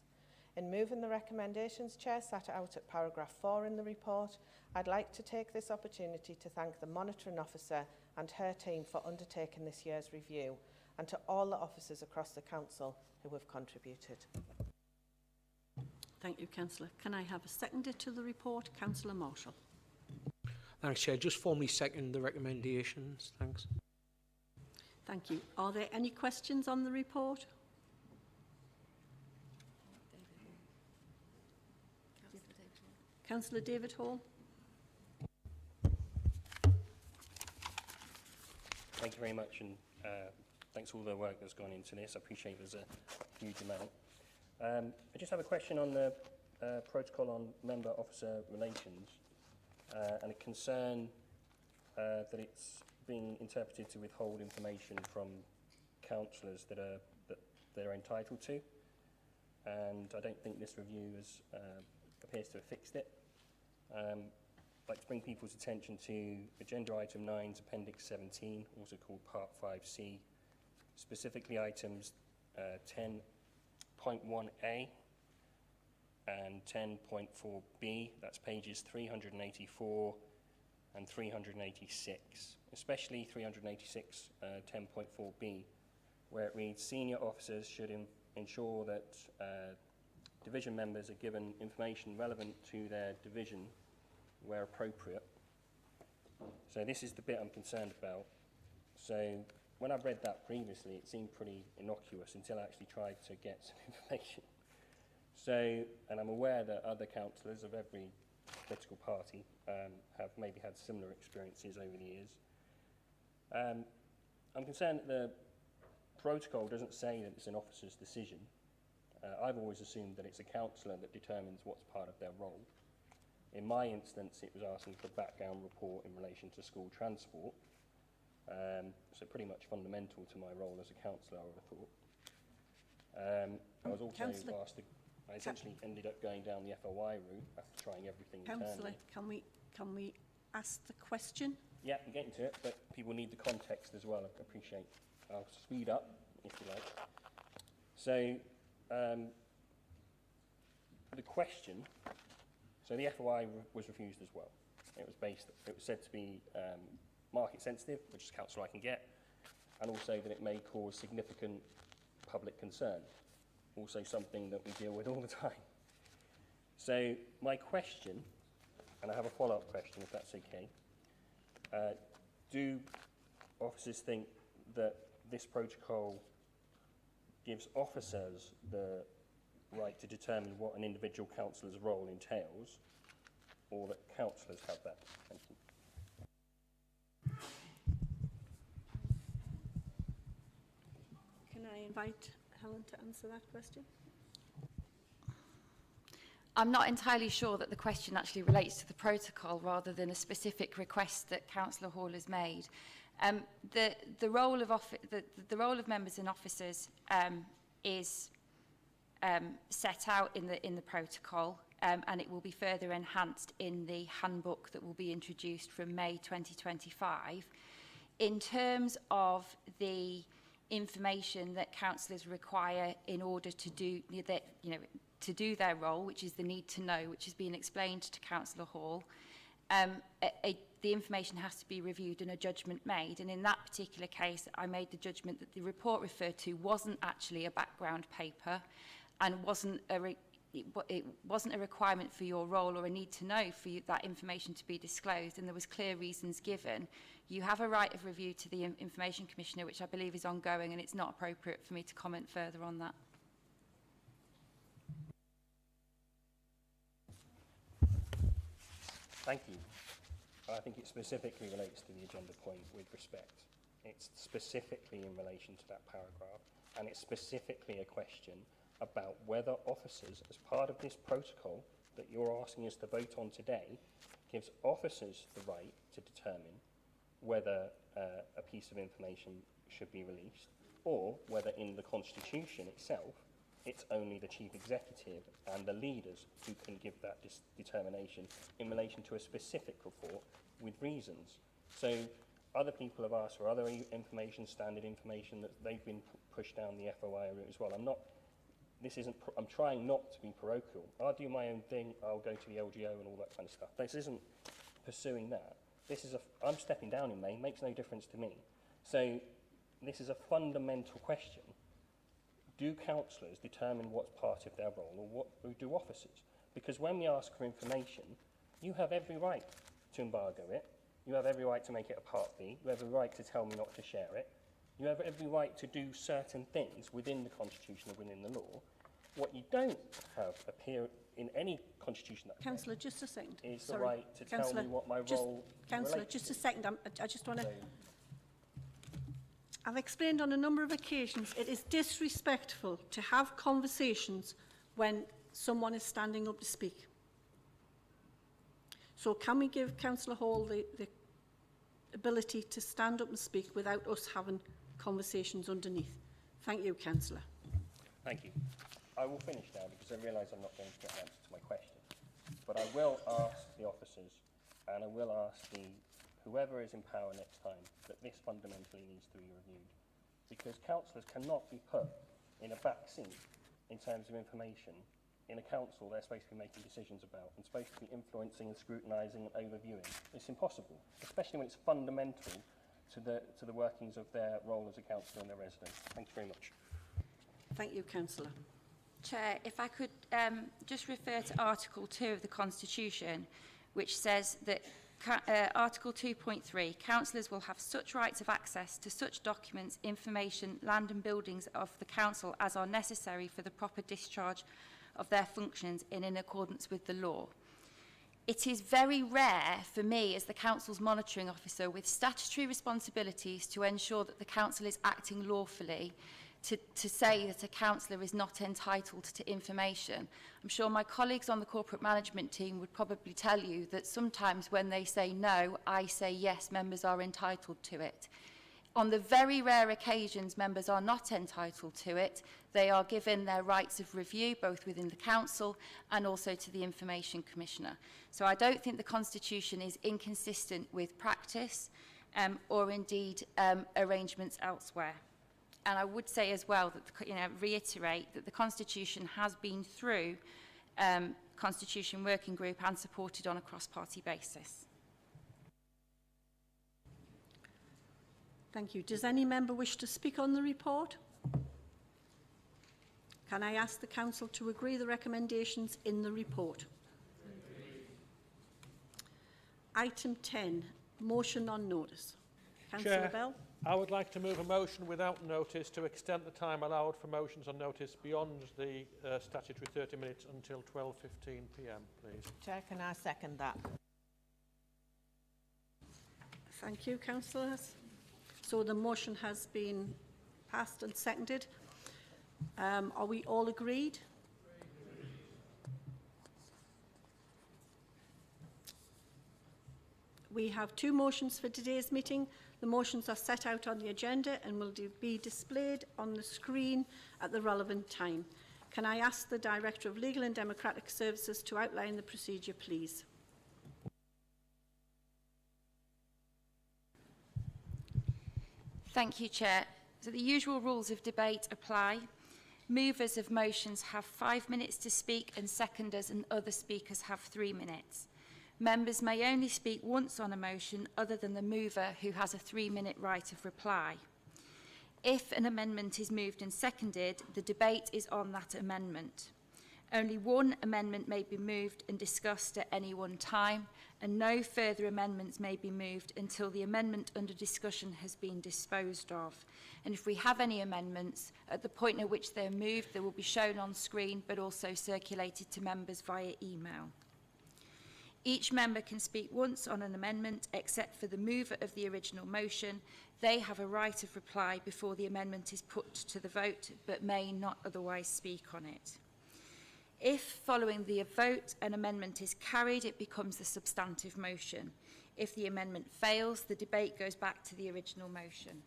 In moving the recommendations, Chair, set out at paragraph 4 in the report, I'd like to take this opportunity to thank the Monitoring Officer and her team for undertaking this year's review and to all the officers across the Council who have contributed. Thank you, Councillor. Can I have a seconder to the report? Councillor Marshall. Thanks, Chair. Just formally second the recommendations. Thanks. Thank you. Are there any questions on the report? Councillor David Hall. Thank you very much, and thanks for all the work that's gone into this. I appreciate there's a huge amount. I just have a question on the protocol on member-officer relations and a concern that it's being interpreted to withhold information from councillors that they're entitled to, and I don't think this review appears to have fixed it. I'd like to bring people's attention to Agenda Item 9's Appendix 17, also called Part 5C, specifically items 10.1a and 10.4b, that's pages 384 and 386, especially 386, 10.4b, where it reads, senior officers should ensure that division members are given information relevant to their division where appropriate. So this is the bit I'm concerned about. So when I read that previously, it seemed pretty innocuous until I actually tried to get some information. So, and I'm aware that other councillors of every political party have maybe had similar experiences over the years. I'm concerned that the protocol doesn't say that it's an officer's decision. I've always assumed that it's a councillor that determines what's part of their role. In my instance, it was asking for a background report in relation to school transport. So pretty much fundamental to my role as a councillor, I would have thought. I was also asked to, I essentially ended up going down the FOI route after trying everything Councillor, internally. can we ask the question? Yeah, I'm getting to it, but people need the context as well. I appreciate. I'll speed up, if you like. So, the question, so the FOI was refused as well. It was said to be market sensitive, which is council I can get, and also that it may cause significant public concern, also something that we deal with all the time. So my question, and I have a follow-up question if that's okay, do officers think that this protocol gives officers the right to determine what an individual councillor's role entails, or that councillors have that? Thank you. Can I invite Helen to answer that question? I'm not entirely sure that the question actually relates to the protocol rather than a specific request that Councillor Hall has made. The role of members and officers is set out in the protocol, and it will be further enhanced in the handbook that will be introduced from May 2025. In terms of the information that councillors require in order to do that, to do their role, which is the need to know, which has been explained to Councillor Hall, the information has to be reviewed and a judgment made. And in that particular case, I made the judgment that the report referred to wasn't actually a background paper and it wasn't a requirement for your role or a need to know for that information to be disclosed, and there was clear reasons given. You have a right of review to the Information Commissioner, which I believe is ongoing, and it's not appropriate for me to comment further on that. Thank you. I think it specifically relates to the agenda point with respect. It's specifically in relation to that paragraph, and it's specifically a question about whether officers, as part of this protocol that you're asking us to vote on today, gives officers the right to determine whether a piece of information should be released, or whether in the Constitution itself, it's only the Chief Executive and the leaders who can give that determination in relation to a specific report with reasons. So other people have asked for other information, standard information, that they've been pushed down the FOI route as well. I'm trying not to be parochial. I'll do my own thing, I'll go to the LGO and all that kind of stuff. This isn't pursuing that. I'm stepping down in May, makes no difference to me. So this is a fundamental question. Do councillors determine what's part of their role, or do officers? Because when we ask for information, you have every right to embargo it. You have every right to make it a Part B. You have every right to tell me not to share it. You have every right to do certain things within the Constitution or within the law. What you don't have appear in any constitution that Councillor, just a second. is the right to tell me what my role Councillor, relates just to. a second. I just want to... So, I've explained on a number of occasions it is disrespectful to have conversations when someone is standing up to speak. So can we give Councillor Hall the ability to stand up and speak without us having conversations underneath. Thank you, Councillor. Thank you. I will finish now because I realise I'm not going to get an answer to my question. But I will ask the officers and I will ask whoever is in power next time that this fundamentally needs to be reviewed. Because councillors cannot be put in a back seat in terms of information in a council they're supposed to be making decisions about and supposed to be influencing and scrutinising and overviewing. It's impossible, especially when it's fundamental to the workings of their role as a councillor and their residents. Thank you very much. Thank you, Councillor. Chair, if I could just refer to Article 2 of the Constitution, which says that Article 2.3, councillors will have such rights of access to such documents, information, land and buildings of the council as are necessary for the proper discharge of their functions in accordance with the law. It is very rare for me as the council's monitoring officer with statutory responsibilities to ensure that the council is acting lawfully to say that a councillor is not entitled to information. I'm sure my colleagues on the corporate management team would probably tell you that sometimes when they say no, I say yes, members are entitled to it. On the very rare occasions members are not entitled to it, they are given their rights of review both within the council and also to the Information Commissioner. So I don't think the Constitution is inconsistent with practice or indeed arrangements elsewhere. And I would say as well that, reiterate that the Constitution has been through Constitution Working Group and supported on a cross-party basis. Thank you. Does any member wish to speak on the report? Can I ask the Council to agree the recommendations in the report? Item 10, motion on notice. Councillor Bell. I would like to move a motion without notice to extend the time allowed for motions on notice beyond the statutory 30 minutes until 12:15 p.m, please. Chair, can I second that? Thank you, councillors. So the motion has been passed and seconded. Are we all agreed? We have two motions for today's meeting. The motions are set out on the agenda and will be displayed on the screen at the relevant time. Can I ask the Director of Legal and Democratic Services to outline the procedure, please? Thank you, Chair. So the usual rules of debate apply. Movers of motions have 5 minutes to speak and seconders and other speakers have 3 minutes. Members may only speak once on a motion other than the mover, who has a 3-minute right of reply. If an amendment is moved and seconded, the debate is on that amendment. Only one amendment may be moved and discussed at any one time, and no further amendments may be moved until the amendment under discussion has been disposed of. And if we have any amendments, at the point at which they're moved, they will be shown on screen, but also circulated to members via email. Each member can speak once on an amendment, except for the mover of the original motion. They have a right of reply before the amendment is put to the vote, but may not otherwise speak on it. If, following the vote, an amendment is carried, it becomes the substantive motion. If the amendment fails, the debate goes back to the original motion.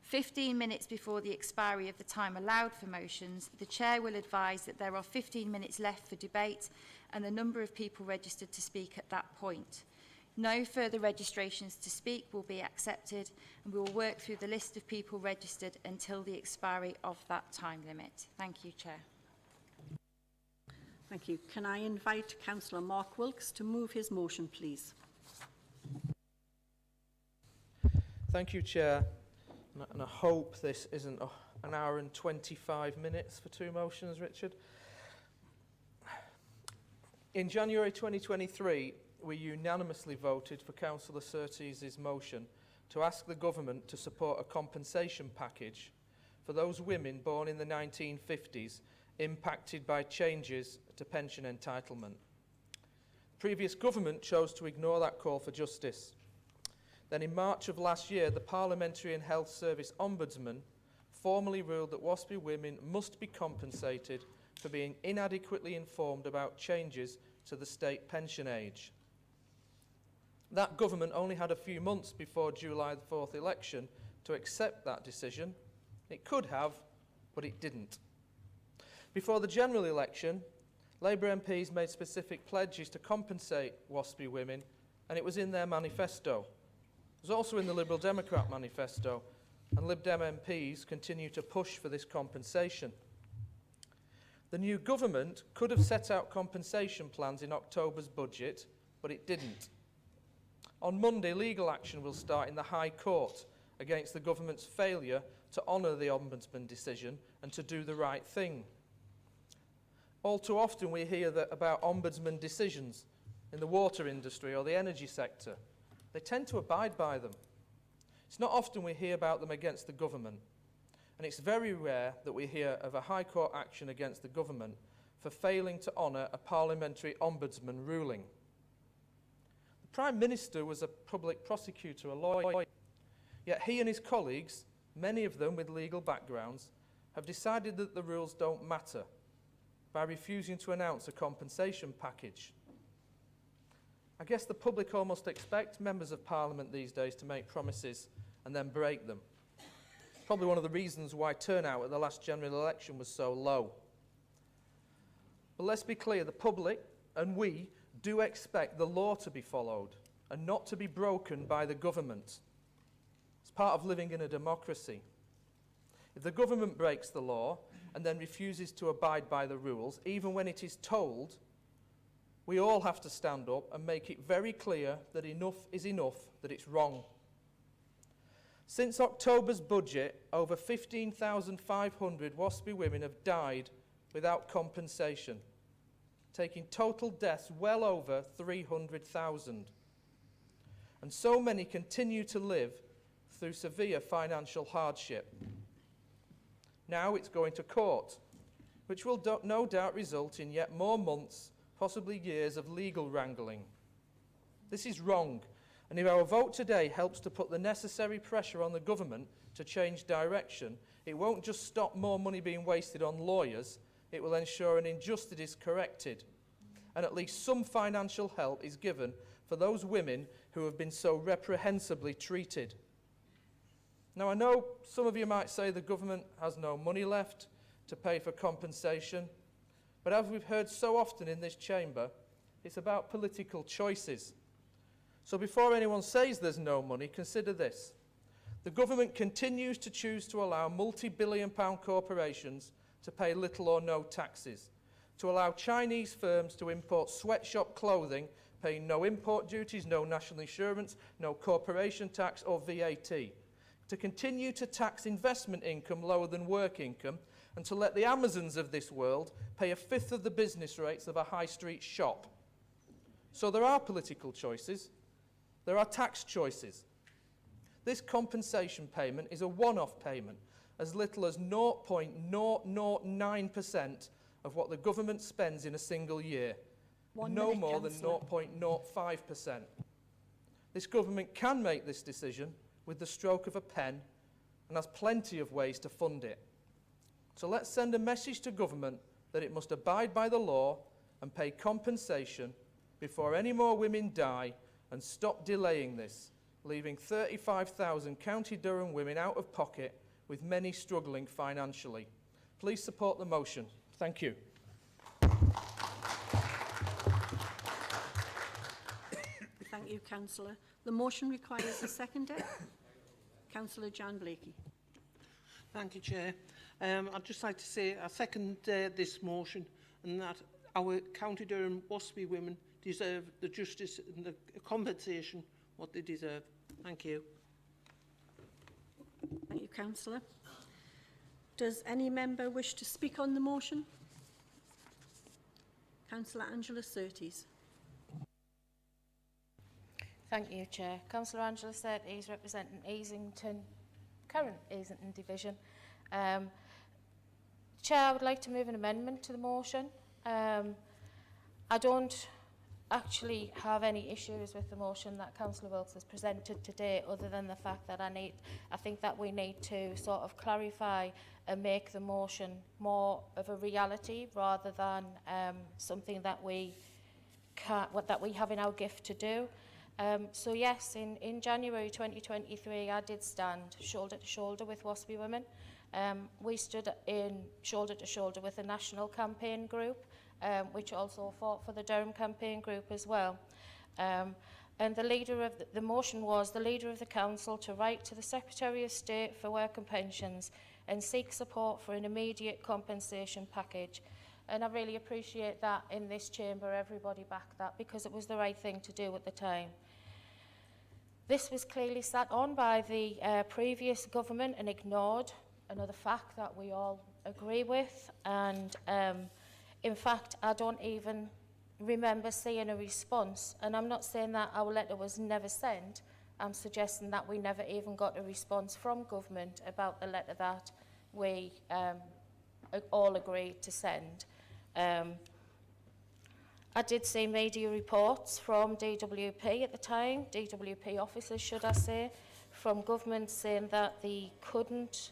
15 minutes before the expiry of the time allowed for motions, the Chair will advise that there are 15 minutes left for debate and the number of people registered to speak at that point. No further registrations to speak will be accepted, and we will work through the list of people registered until the expiry of that time limit. Thank you, Chair. Thank you. Can I invite Councillor Mark Wilkes to move his motion, please? Thank you, Chair. And I hope this isn't an hour and 25 minutes for two motions, Richard. In January 2023, we unanimously voted for Councillor Surtees's motion to ask the government to support a compensation package for those women born in the 1950s impacted by changes to pension entitlement. The previous government chose to ignore that call for justice. Then in March of last year, the Parliamentary and Health Service Ombudsman formally ruled that WASPI women must be compensated for being inadequately informed about changes to the state pension age. That government only had a few months before July the 4th election to accept that decision. It could have, but it didn't. Before the general election, Labour MPs made specific pledges to compensate WASPI women, and it was in their manifesto. It was also in the Liberal Democrat manifesto, and Lib Dem MPs continue to push for this compensation. The new government could have set out compensation plans in October's budget, but it didn't. On Monday, legal action will start in the High Court against the government's failure to honour the Ombudsman decision and to do the right thing. All too often we hear about Ombudsman decisions in the water industry or the energy sector. They tend to abide by them. It's not often we hear about them against the government, and it's very rare that we hear of a High Court action against the government for failing to honour a parliamentary Ombudsman ruling. The Prime Minister was a public prosecutor, a lawyer, yet he and his colleagues, many of them with legal backgrounds, have decided that the rules don't matter by refusing to announce a compensation package. I guess the public almost expect members of Parliament these days to make promises and then break them. Probably one of the reasons why turnout at the last general election was so low. But let's be clear, the public and we do expect the law to be followed and not to be broken by the government. It's part of living in a democracy. If the government breaks the law and then refuses to abide by the rules, even when it is told, we all have to stand up and make it very clear that enough is enough, that it's wrong. Since October's budget, over 15,500 WASPI women have died without compensation, taking total deaths well over 300,000. And so many continue to live through severe financial hardship. Now it's going to court, which will no doubt result in yet more months, possibly years of legal wrangling. This is wrong, and if our vote today helps to put the necessary pressure on the government to change direction, it won't just stop more money being wasted on lawyers, it will ensure an injustice is corrected, and at least some financial help is given for those women who have been so reprehensibly treated. Now, I know some of you might say the government has no money left to pay for compensation, but as we've heard so often in this chamber, it's about political choices. So before anyone says there's no money, consider this. The government continues to choose to allow multi-billion-pound corporations to pay little or no taxes, to allow Chinese firms to import sweatshop clothing, paying no import duties, no national insurance, no corporation tax or VAT, to continue to tax investment income lower than work income, and to let the Amazons of this world pay a fifth of the business rates of a high street shop. So there are political choices. There are tax choices. This compensation payment is a one-off payment, as little as 0.009% of what the government spends in a single year. No more than 0.05%. This government can make this decision with the stroke of a pen and has plenty of ways to fund it. So let's send a message to government that it must abide by the law and pay compensation before any more women die, and stop delaying this, leaving 35,000 County Durham women out of pocket, with many struggling financially. Please support the motion. Thank you. Thank you, Councillor. The motion requires a seconder. Councillor Jan Blakey. Thank you, Chair. I'd just like to say I second this motion, and that our County Durham WASPI women deserve the justice and the compensation what they deserve. Thank you. Thank you, Councillor. Does any member wish to speak on the motion? Councillor Angela Surtees. Thank you, Chair. Councillor Angela Surtees, representing Easington, current Easington Division. Chair, I would like to move an amendment to the motion. I don't actually have any issues with the motion that Councillor Wilkes has presented today, other than the fact that I think that we need to sort of clarify and make the motion more of a reality rather than something that we have in our gift to do. So yes, in January 2023, I did stand shoulder to shoulder with WASPI Women. We stood in shoulder to shoulder with the national campaign group, which also fought for the Durham campaign group as well. And the leader of the motion was the leader of the council to write to the Secretary of State for Work and Pensions and seek support for an immediate compensation package. And I really appreciate that in this chamber, everybody backed that because it was the right thing to do at the time. This was clearly sat on by the previous government and ignored, another fact that we all agree with. And in fact, I don't even remember seeing a response. And I'm not saying that our letter was never sent. I'm suggesting that we never even got a response from government about the letter that we all agreed to send. I did see media reports from DWP at the time, DWP officers, should I say, from government saying that they couldn't,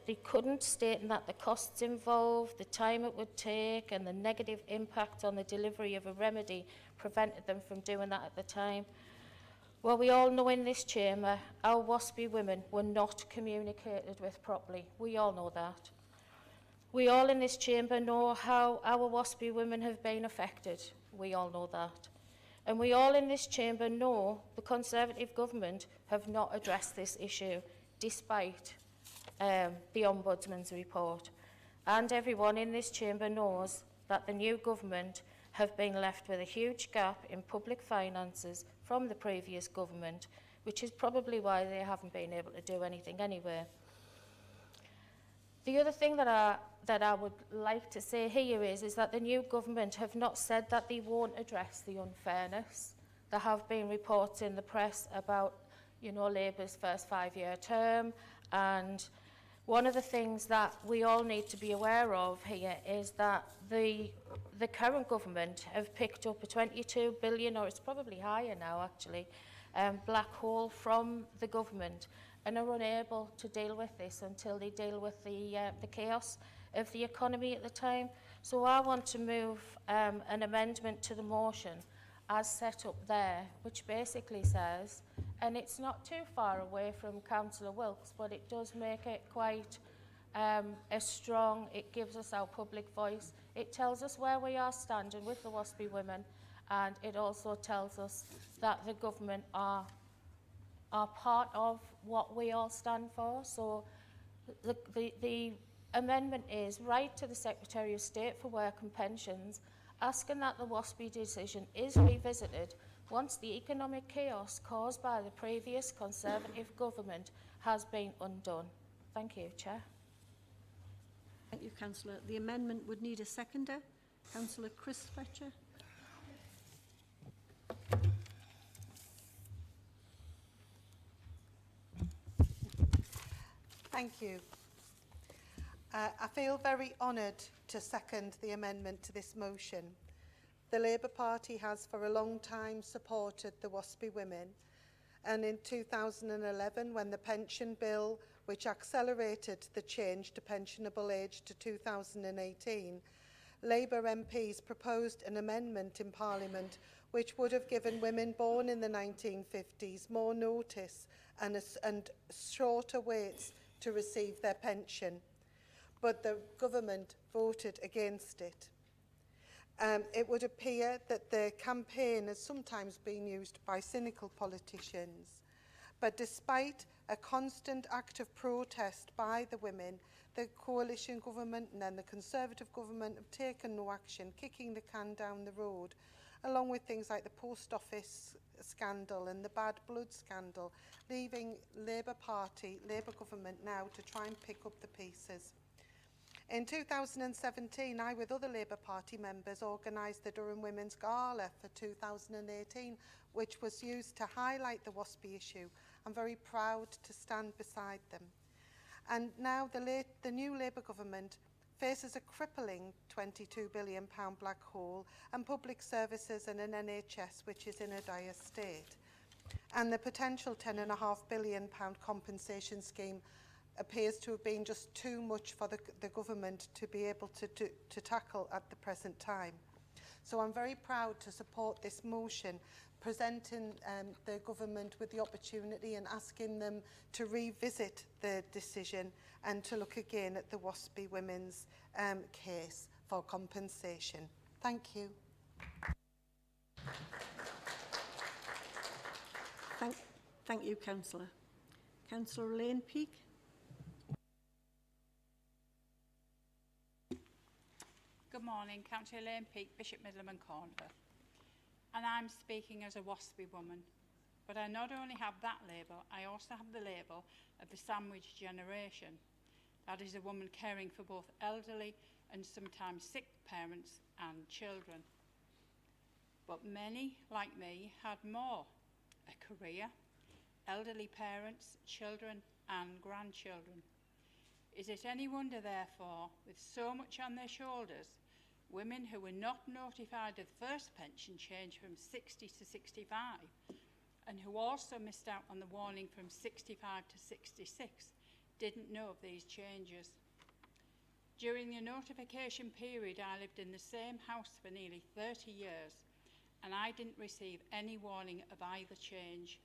They couldn't, stating that the costs involved, the time it would take, and the negative impact on the delivery of a remedy prevented them from doing that at the time. Well, we all know in this chamber, our WASPI women were not communicated with properly. We all know that. We all in this chamber know how our WASPI women have been affected. We all know that. And we all in this chamber know the Conservative government have not addressed this issue, despite the Ombudsman's report. And everyone in this chamber knows that the new government have been left with a huge gap in public finances from the previous government, which is probably why they haven't been able to do anything anyway. The other thing that I would like to say here is that the new government have not said that they won't address the unfairness. There have been reports in the press about, Labour's first 5-year term, and one of the things that we all need to be aware of here is that the current government have picked up a 22 billion, or it's probably higher now actually, black hole from the government, and are unable to deal with this until they deal with the chaos of the economy at the time. So I want to move an amendment to the motion as set up there, which basically says, and it's not too far away from Councillor Wilkes, but it does make it quite strong. It gives us our public voice. It tells us where we are standing with the WASPI women, and it also tells us that the government are part of what we all stand for. So the amendment is write to the Secretary of State for Work and Pensions, asking that the WASPI decision is revisited once the economic chaos caused by the previous Conservative government has been undone. Thank you, Chair. Thank you, Councillor. The amendment would need a seconder. Councillor Chris Fletcher. Thank you. I feel very honoured to second the amendment to this motion. The Labour Party has for a long time supported the WASPI women, and in 2011, when the pension bill, which accelerated the change to pensionable age to 2018, Labour MPs proposed an amendment in Parliament which would have given women born in the 1950s more notice and shorter waits to receive their pension. But the government voted against it. It would appear that the campaign has sometimes been used by cynical politicians. But despite a constant act of protest by the women, the coalition government and then the Conservative government have taken no action, kicking the can down the road, along with things like the post office scandal and the bad blood scandal, leaving Labour government now to try and pick up the pieces. In 2017, I, with other Labour Party members, organised the Durham Women's Gala for 2018, which was used to highlight the WASPI issue. I'm very proud to stand beside them. And now the new Labour government faces a crippling £22 billion black hole and public services and an NHS which is in a dire state. And the potential £10.5 billion compensation scheme appears to have been just too much for the government to be able to tackle at the present time. So I'm very proud to support this motion, presenting the government with the opportunity and asking them to revisit the decision and to look again at the Waspy Women's case for compensation. Thank you. Thank you, Councillor. Councillor Elaine Peake. Good morning, Councillor Elaine Peake, Bishop Midland and Cornwall. And I'm speaking as a Waspy woman. But I not only have that label, I also have the label of the sandwich generation. That is a woman caring for both elderly and sometimes sick parents and children. But many, like me, had more: a career, elderly parents, children and grandchildren. Is it any wonder, therefore, with so much on their shoulders, women who were not notified of the first pension change from 60 to 65 and who also missed out on the warning from 65 to 66 didn't know of these changes? During the notification period, I lived in the same house for nearly 30 years and I didn't receive any warning of either change.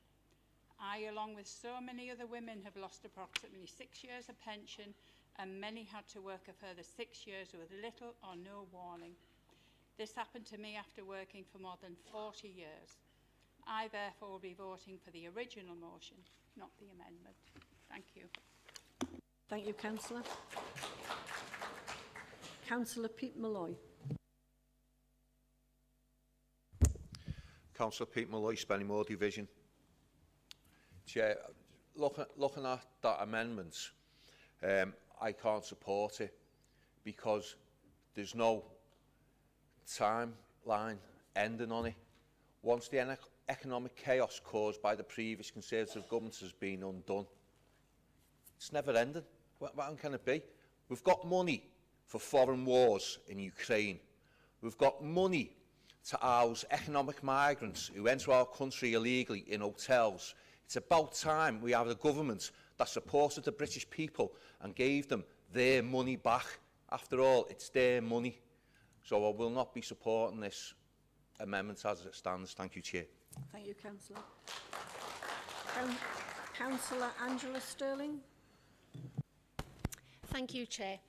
I, along with so many other women, have lost approximately 6 years of pension, and many had to work a further 6 years with little or no warning. This happened to me after working for more than 40 years. I therefore will be voting for the original motion, not the amendment. Thank you. Thank you, Councillor. Councillor Pete Malloy. Councillor Pete Malloy, Spennymoor Division. Chair, looking at that amendment, I can't support it because there's no timeline ending on it. Once the economic chaos caused by the previous Conservative government has been undone, it's never ending. What can it be? We've got money for foreign wars in Ukraine. We've got money to house economic migrants who enter our country illegally in hotels. It's about time we have a government that supported the British people and gave them their money back. After all, it's their money. So I will not be supporting this amendment as it stands. Thank you, Chair. Thank you, Councillor. Councillor Angela Sterling. Thank you, Chair.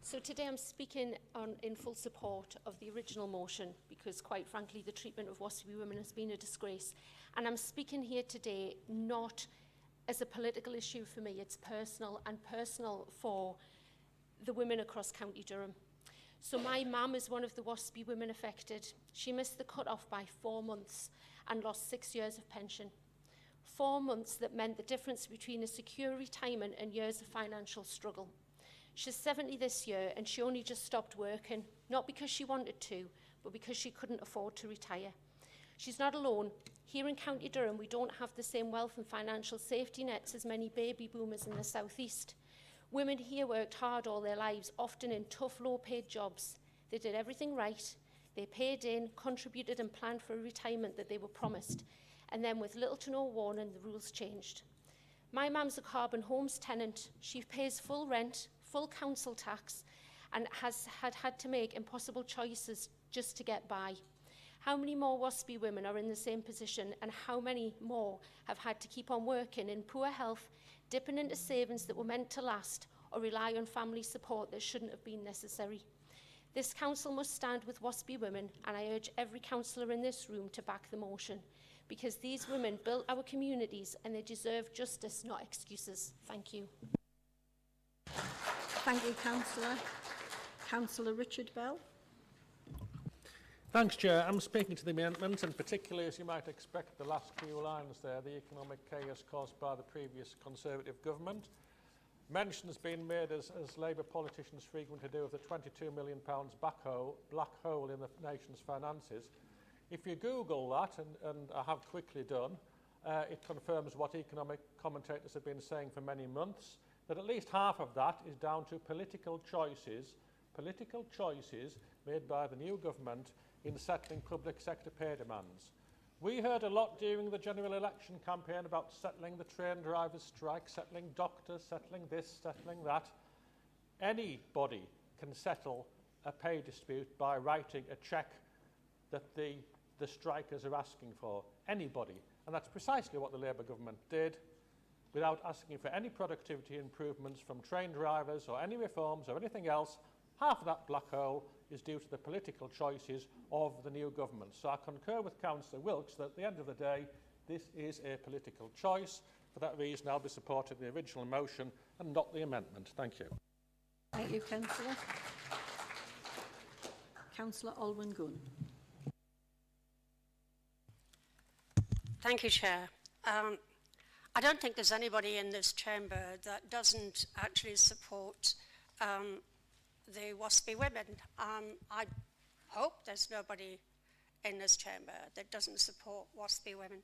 So today I'm speaking in full support of the original motion because, quite frankly, the treatment of Waspy women has been a disgrace. And I'm speaking here today not as a political issue for me, it's personal, and personal for the women across County Durham. So my mum is one of the Waspy women affected. She missed the cut-off by 4 months and lost 6 years of pension. 4 months that meant the difference between a secure retirement and years of financial struggle. She's 70 this year and she only just stopped working, not because she wanted to, but because she couldn't afford to retire. She's not alone. Here in County Durham, we don't have the same wealth and financial safety nets as many baby boomers in the southeast. Women here worked hard all their lives, often in tough, low-paid jobs. They did everything right. They paid in, contributed and planned for a retirement that they were promised. And then with little to no warning, the rules changed. My mum's a Carbon Homes tenant. She pays full rent, full council tax, and has had to make impossible choices just to get by. How many more Waspy women are in the same position, and how many more have had to keep on working in poor health, dipping into savings that were meant to last, or rely on family support that shouldn't have been necessary? This council must stand with Waspy women, and I urge every councillor in this room to back the motion, because these women built our communities and they deserve justice, not excuses. Thank you. Thank you, Councillor. Councillor Richard Bell. Thanks, Chair. I'm speaking to the amendment, and particularly, as you might expect, the last few lines there, the economic chaos caused by the previous Conservative government. Mention has been made, as Labour politicians frequently do, of the £22 million black hole in the nation's finances. If you Google that, and I have quickly done, it confirms what economic commentators have been saying for many months, that at least half of that is down to political choices made by the new government in settling public sector pay demands. We heard a lot during the general election campaign about settling the train drivers' strike, settling doctors, settling this, settling that. Anybody can settle a pay dispute by writing a cheque that the strikers are asking for. Anybody. And that's precisely what the Labour government did, without asking for any productivity improvements from train drivers or any reforms or anything else. Half of that black hole is due to the political choices of the new government. So I concur with Councillor Wilkes that at the end of the day, this is a political choice. For that reason, I'll be supporting the original motion and not the amendment. Thank you. Thank you, Councillor. Councillor Olwen Gunn. Thank you, Chair. I don't think there's anybody in this chamber that doesn't actually support the WASPI women. I hope there's nobody in this chamber that doesn't support WASPI women.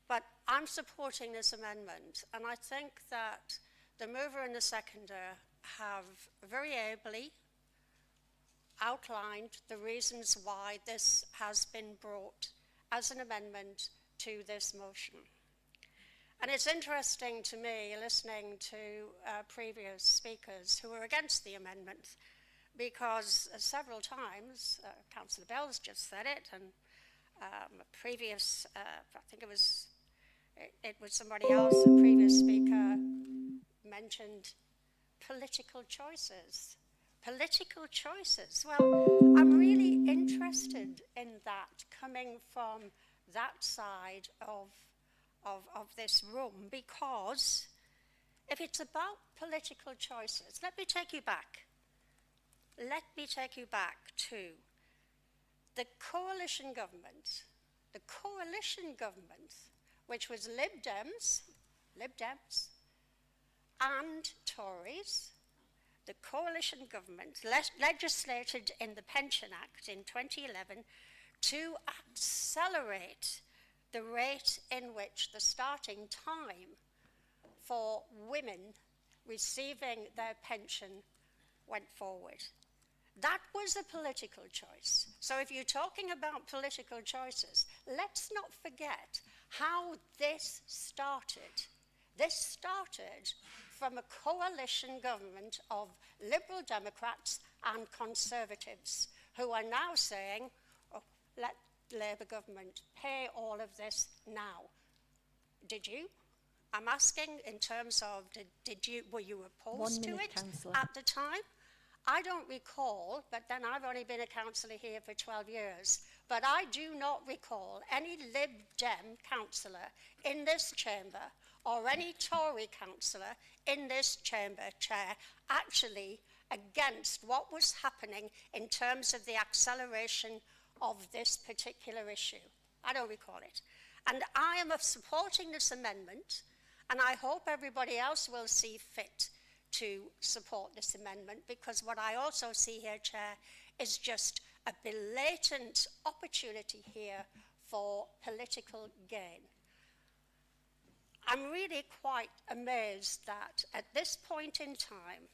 But I'm supporting this amendment, and I think that the mover and the seconder have very ably outlined the reasons why this has been brought as an amendment to this motion. And it's interesting to me, listening to previous speakers who were against the amendment, because several times, Councillor Bell's just said it, and a previous, I think it was somebody else, a previous speaker mentioned political choices. Political choices. Well, I'm really interested in that coming from that side of this room, because if it's about political choices, let me take you back. Let me take you back to the coalition government, which was Lib Dems and Tories. The coalition government legislated in the Pension Act in 2011 to accelerate the rate in which the starting time for women receiving their pension went forward. That was a political choice. So if you're talking about political choices, let's not forget how this started. This started from a coalition government of Liberal Democrats and Conservatives who are now saying, oh, let Labour government pay all of this now. Did you? I'm asking in terms of, were you opposed to it at the time? I don't recall, but then I've only been a councillor here for 12 years, but I do not recall any Lib Dem councillor in this chamber or any Tory councillor in this chamber, Chair, actually against what was happening in terms of the acceleration of this particular issue. I don't recall it. And I am supporting this amendment, and I hope everybody else will see fit to support this amendment, because what I also see here, Chair, is just a blatant opportunity here for political gain. I'm really quite amazed that at this point in time,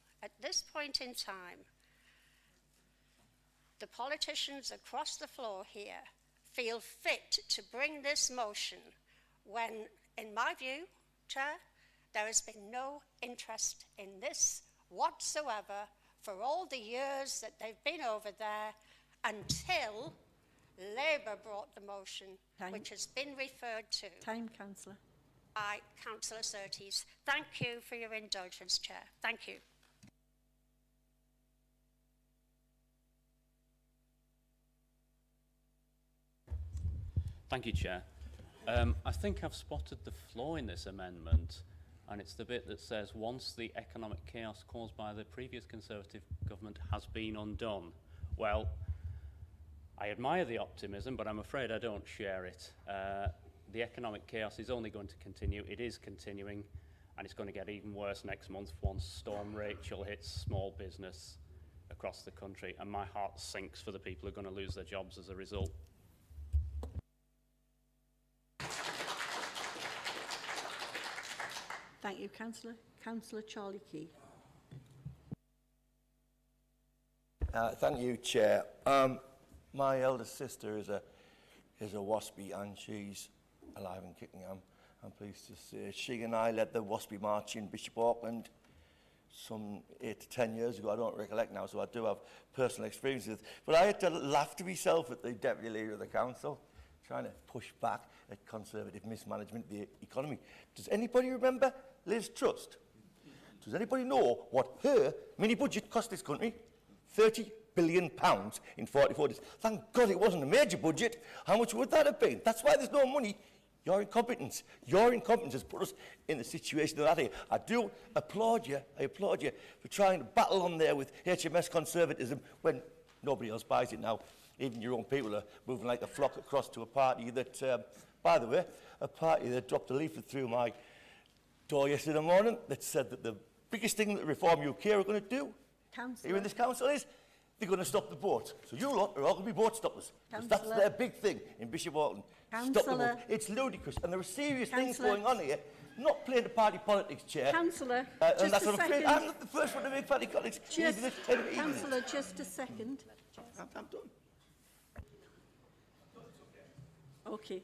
the politicians across the floor here feel fit to bring this motion when, in my view, Chair, there has been no interest in this whatsoever for all the years that they've been over there until Labour brought the motion, which has been referred to. Time, Councillor. By Councillor Surtees. Thank you for your indulgence, Chair. Thank you. Thank you, Chair. I think I've spotted the flaw in this amendment, and it's the bit that says once the economic chaos caused by the previous Conservative government has been undone. Well, I admire the optimism, but I'm afraid I don't share it. The economic chaos is only going to continue. It is continuing, and it's going to get even worse next month once Storm Rachel hits small business across the country, and my heart sinks for the people who are going to lose their jobs as a result. Thank you, Councillor. Councillor Charlie Key. Thank you, Chair. My eldest sister is a WASPI, and she's alive and kicking. I'm pleased to say she and I led the WASPI march in Bishop Auckland some 8 to 10 years ago. I don't recollect now, so I do have personal experience with it. But I had to laugh to myself at the deputy leader of the council, trying to push back at Conservative mismanagement of the economy. Does anybody remember Liz Truss? Does anybody know what her mini-budget cost this country? £30 billion in 44 days. Thank God it wasn't a major budget. How much would that have been? That's why there's no money. Your incompetence has put us in the situation that we're in. I do applaud you. I applaud you for trying to battle on there with HMS conservatism when nobody else buys it now. Even your own people are moving like a flock across to a party that, by the way, a party that dropped a leaflet through my door yesterday morning that said that the biggest thing that Reform UK are going to do here in this council is they're going to stop the boat. So you lot are all going to be boat stoppers. That's their big thing in Bishop Auckland. Stop the boat. It's ludicrous. And there are serious things going on here. Not playing the party politics, Chair. Councillor, and just a second. I'm not the first one to make party politics. Councillor, just a second. I'm done. Okay.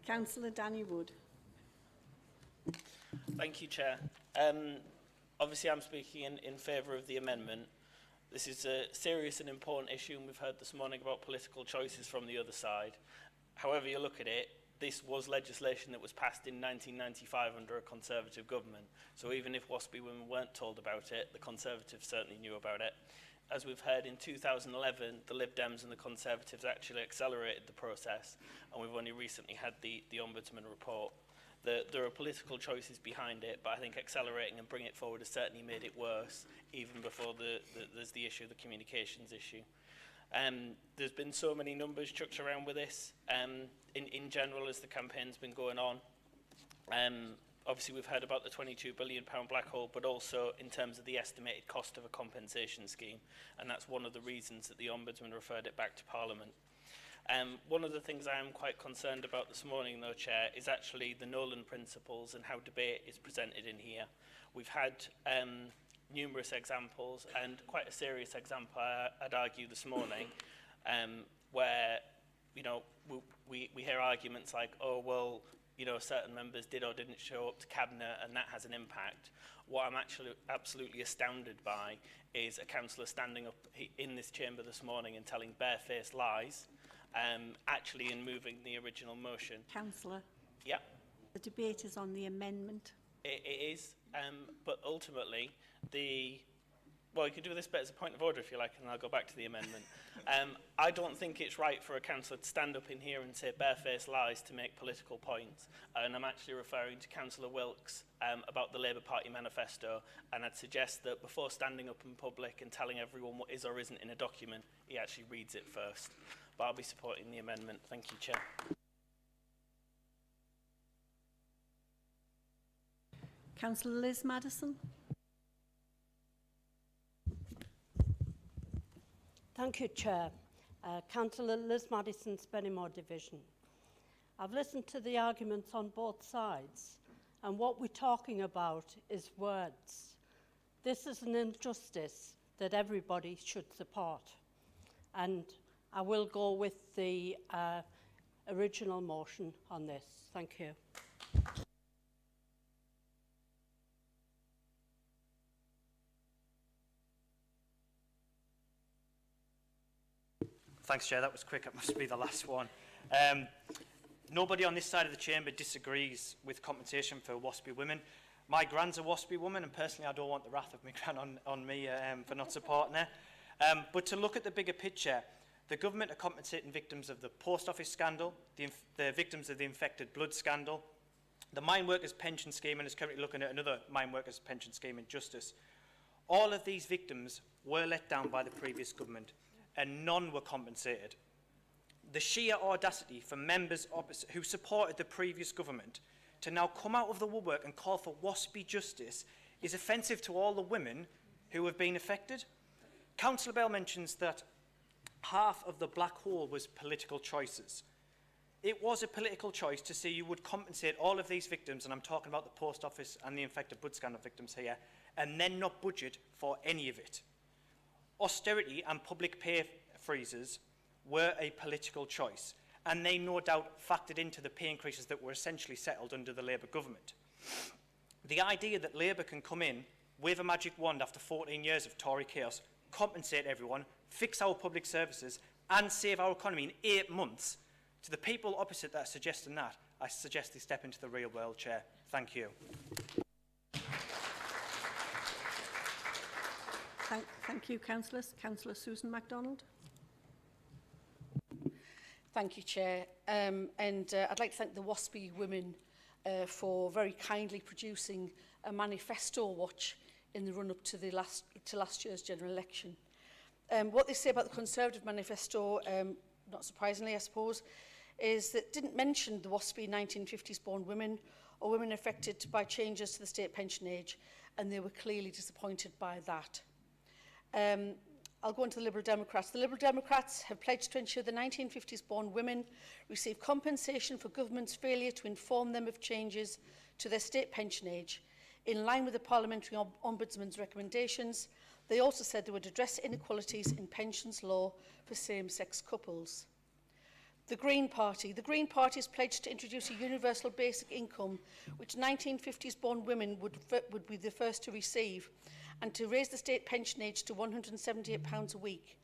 Councillor Danny Wood. Thank you, Chair. Obviously, I'm speaking in favour of the amendment. This is a serious and important issue, and we've heard this morning about political choices from the other side. However you look at it, this was legislation that was passed in 1995 under a Conservative government. So even if WASPI women weren't told about it, the Conservatives certainly knew about it. As we've heard, in 2011, the Lib Dems and the Conservatives actually accelerated the process, and we've only recently had the Ombudsman report. There are political choices behind it, but I think accelerating and bringing it forward has certainly made it worse, even before there's the issue, the communications issue. There's been so many numbers chucked around with this, in general, as the campaign's been going on. Obviously, we've heard about the £22 billion black hole, but also in terms of the estimated cost of a compensation scheme, and that's one of the reasons that the Ombudsman referred it back to Parliament. One of the things I am quite concerned about this morning, though, Chair, is actually the Nolan principles and how debate is presented in here. We've had numerous examples, and quite a serious example, I'd argue, this morning, where, you know, we hear arguments like, oh, well, you know, certain members did or didn't show up to Cabinet, and that has an impact. What I'm actually absolutely astounded by is a councillor standing up in this chamber this morning and telling barefaced lies, actually in moving the original motion. Councillor. Yeah. The debate is on the amendment. It is, but ultimately, well, you could do this bit as a point of order if you like, and I'll go back to the amendment. I don't think it's right for a councillor to stand up in here and say barefaced lies to make political points. And I'm actually referring to Councillor Wilkes about the Labour Party manifesto, and I'd suggest that before standing up in public and telling everyone what is or isn't in a document, he actually reads it first. But I'll be supporting the amendment. Thank you, Chair. Councillor Liz Madison. Thank you, Chair. Councillor Liz Madison, Spennymoor Division. I've listened to the arguments on both sides, and what we're talking about is words. This is an injustice that everybody should support, and I will go with the original motion on this. Thank you. Thanks, Chair. That was quick. It must be the last one. Nobody on this side of the chamber disagrees with compensation for WASPI women. My gran's a WASPI woman, and personally I don't want the wrath of my gran on me for not supporting her. But to look at the bigger picture, the government are compensating victims of the post office scandal, the victims of the infected blood scandal, the mine workers pension scheme, and is currently looking at another mine workers pension scheme in Justice. All of these victims were let down by the previous government, and none were compensated. The sheer audacity for members who supported the previous government to now come out of the woodwork and call for WASPI justice is offensive to all the women who have been affected. Councillor Bell mentions that half of the black hole was political choices. It was a political choice to say you would compensate all of these victims, and I'm talking about the post office and the infected blood scandal victims here, and then not budget for any of it. Austerity and public pay freezes were a political choice, and they no doubt factored into the pay increases that were essentially settled under the Labour government. The idea that Labour can come in, wave a magic wand after 14 years of Tory chaos, compensate everyone, fix our public services and save our economy in 8 months, to the people opposite that are suggesting that, I suggest they step into the real world, Chair. Thank you. Thank you, Councillors. Councillor Susan MacDonald. Thank you, Chair. I'd like to thank the WASPI women for very kindly producing a manifesto watch in the run-up to last year's general election. What they say about the Conservative manifesto, not surprisingly, I suppose, is that it didn't mention the WASPI 1950s-born women or women affected by changes to the state pension age, and they were clearly disappointed by that. I'll go on to the Liberal Democrats. The Liberal Democrats have pledged to ensure the 1950s-born women receive compensation for government's failure to inform them of changes to their state pension age. In line with the Parliamentary Ombudsman's recommendations, they also said they would address inequalities in pensions law for same-sex couples. The Green Party. The Green Party has pledged to introduce a universal basic income, which 1950s-born women would be the first to receive, and to raise the state pension age to £178 a week.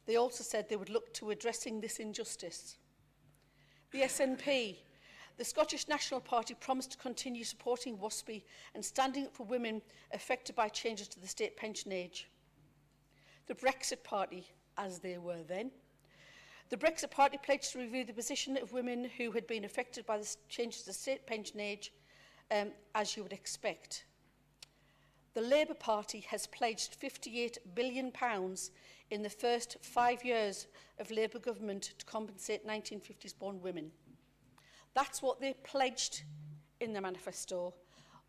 They also said they would look to addressing this injustice. The SNP. The Scottish National Party promised to continue supporting WASPI and standing up for women affected by changes to the state pension age. The Brexit Party, as they were then. The Brexit Party pledged to review the position of women who had been affected by the changes to the state pension age, as you would expect. The Labour Party has pledged £58 billion in the first 5 years of Labour government to compensate 1950s-born women. That's what they pledged in the manifesto.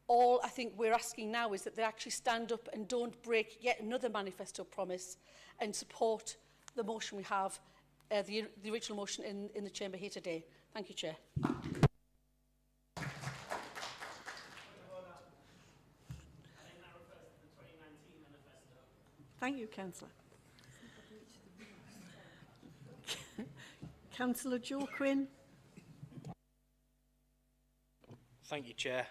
All I think we're asking now is that they actually stand up and don't break yet another manifesto promise and support the motion we have, the original motion in the chamber here today. Thank you, Chair. Thank you, Councillor. Councillor Joe Quinn. Thank you, Chair.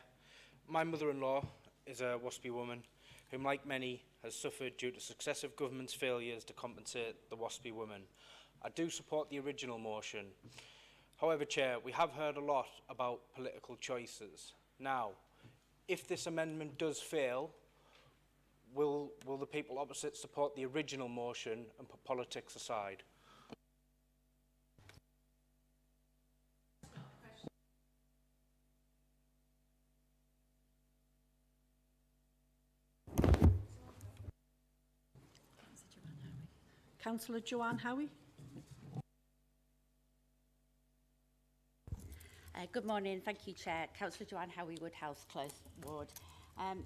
My mother-in-law is a WASPI woman whom, like many, has suffered due to successive government's failures to compensate the WASPI women. I do support the original motion. However, Chair, we have heard a lot about political choices. Now, if this amendment does fail, will the people opposite support the original motion and put politics aside? Councillor Joanne Howie. Good morning. Thank you, Chair. Councillor Joanne Howie, Woodhouse Close Ward.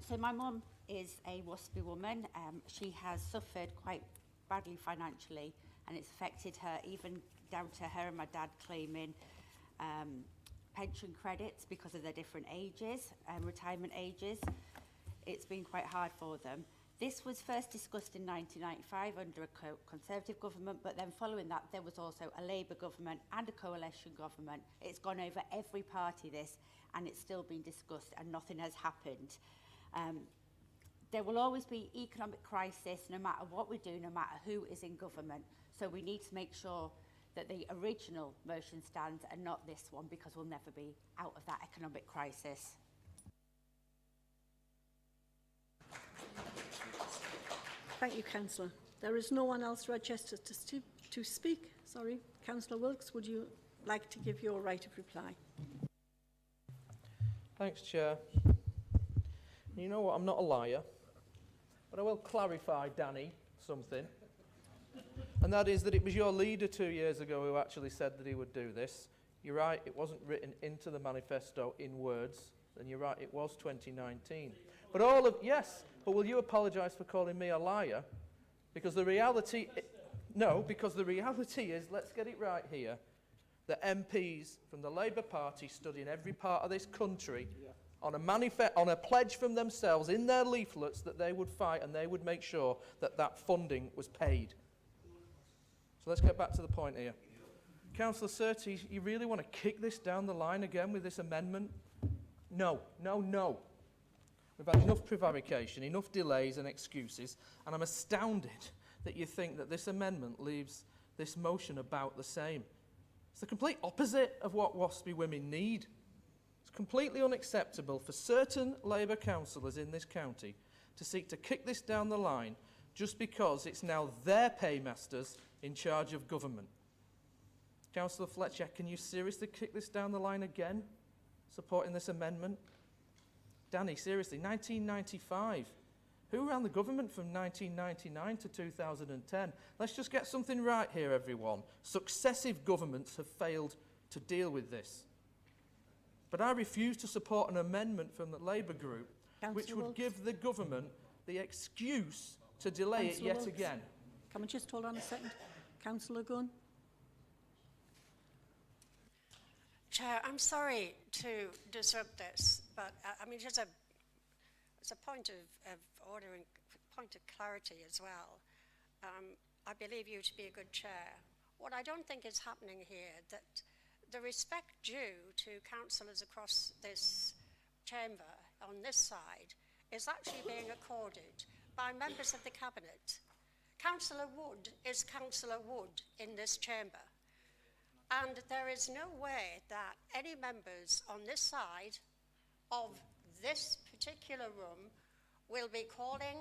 So my mum is a WASPI woman. She has suffered quite badly financially, and it's affected her even down to her and my dad claiming pension credits because of their different ages, retirement ages. It's been quite hard for them. This was first discussed in 1995 under a Conservative government, but then following that there was also a Labour government and a coalition government. It's gone over every party, this, and it's still been discussed and nothing has happened. There will always be economic crisis no matter what we do, no matter who is in government. So we need to make sure that the original motion stands and not this one, because we'll never be out of that economic crisis. Thank you, Councillor. There is no one else registered to speak. Sorry. Councillor Wilkes, would you like to give your right of reply? Thanks, Chair. You know what, I'm not a liar, but I will clarify, Danny, something. And that is that it was your leader 2 years ago who actually said that he would do this. You're right, it wasn't written into the manifesto in words, and you're right, it was 2019. But yes, but will you apologise for calling me a liar? Because the reality, because the reality is, let's get it right here, the MPs from the Labour Party stood in every part of this country on a pledge from themselves in their leaflets that they would fight and they would make sure that that funding was paid. So let's get back to the point here. Councillor Surtees, you really want to kick this down the line again with this amendment? No, no, no. We've had enough prevarication, enough delays and excuses, and I'm astounded that you think that this amendment leaves this motion about the same. It's the complete opposite of what WASPI women need. It's completely unacceptable for certain Labour councillors in this county to seek to kick this down the line just because it's now their paymasters in charge of government. Councillor Fletcher, can you seriously kick this down the line again, supporting this amendment? Danny, seriously, 1995. Who ran the government from 1999 to 2010? Let's just get something right here, everyone. Successive governments have failed to deal with this. But I refuse to support an amendment from the Labour group which would give the government the excuse to delay it yet again. Can we just hold on a second? Councillor Gunn. Chair, I'm sorry to disrupt this, but I mean, just as a point of order and point of clarity as well. I believe you to be a good chair. What I don't think is happening here, that the respect due to councillors across this chamber on this side is actually being accorded by members of the Cabinet. Councillor Wood is Councillor Wood in this chamber. And there is no way that any members on this side of this particular room will be calling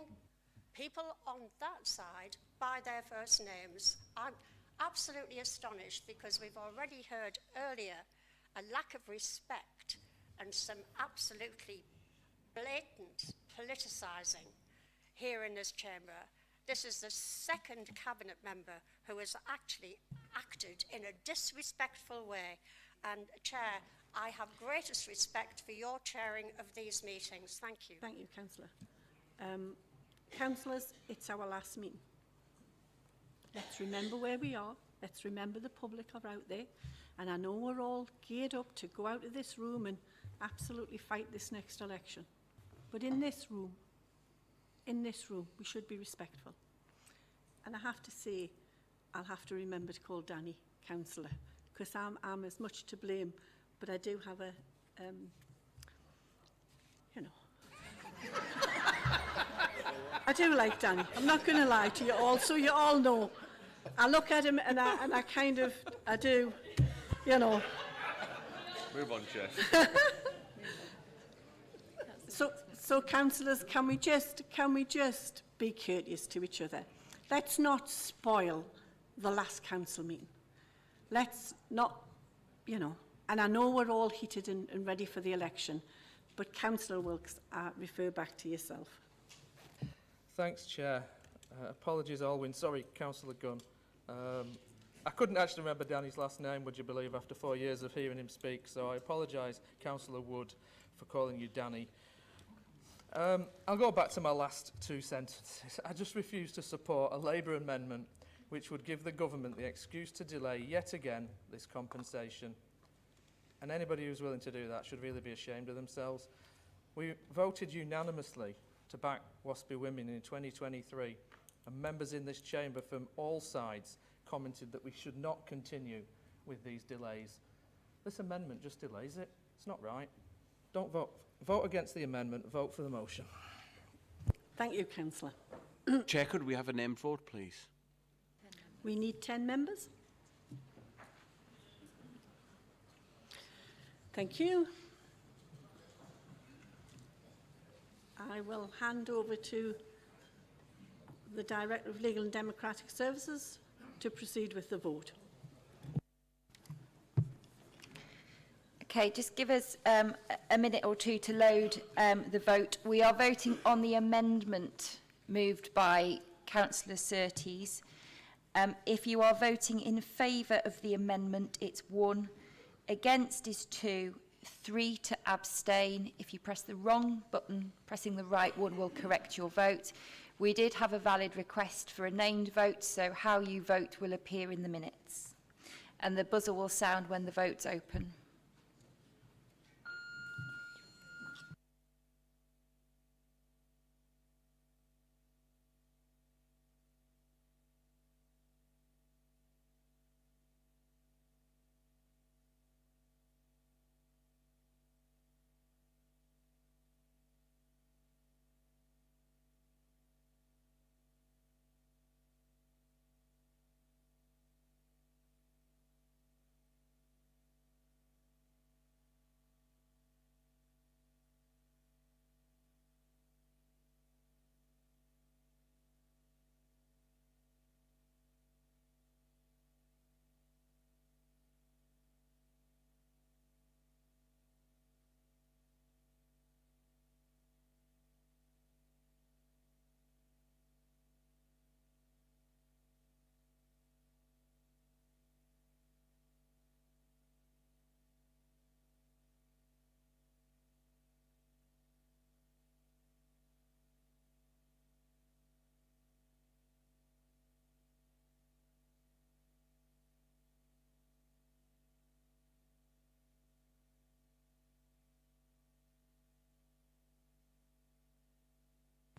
people on that side by their first names. I'm absolutely astonished because we've already heard earlier a lack of respect and some absolutely blatant politicising here in this chamber. This is the second cabinet member who has actually acted in a disrespectful way. And Chair, I have greatest respect for your chairing of these meetings. Thank you. Thank you, Councillor. Councillors, it's our last meeting. Let's remember where we are. Let's remember the public are out there. And I know we're all geared up to go out of this room and absolutely fight this next election. But in this room, we should be respectful. And I have to say, I'll have to remember to call Danny councillor, because I'm as much to blame, but I do have a, you know. I do like Danny. I'm not going to lie to you all, so you all know. I look at him and I kind of, I do, you know. Move on, Chair. So councillors, can we just be courteous to each other? Let's not spoil the last council meeting. Let's not, you know, and I know we're all heated and ready for the election, but Councillor Wilkes, refer back to yourself. Thanks, Chair. Apologies, Alwyn. Sorry, Councillor Gunn. I couldn't actually remember Danny's last name, would you believe, after 4 years of hearing him speak, so I apologise, Councillor Wood, for calling you Danny. I'll go back to my last two sentences. I just refuse to support a Labour amendment which would give the government the excuse to delay yet again this compensation. And anybody who's willing to do that should really be ashamed of themselves. We voted unanimously to back WASPI Women in 2023, and members in this chamber from all sides commented that we should not continue with these delays. This amendment just delays it. It's not right. Don't vote. Vote against the amendment. Vote for the motion. Thank you, Councillor. Chair, could we have a named vote, please? We need 10 members. Thank you. I will hand over to the Director of Legal and Democratic Services to proceed with the vote. Okay, just give us a minute or two to load the vote. We are voting on the amendment moved by Councillor Surtees. If you are voting in favour of the amendment, it's 1. Against is 2. 3 to abstain. If you press the wrong button, pressing the right one will correct your vote. We did have a valid request for a named vote, so how you vote will appear in the minutes. And the buzzer will sound when the vote's open.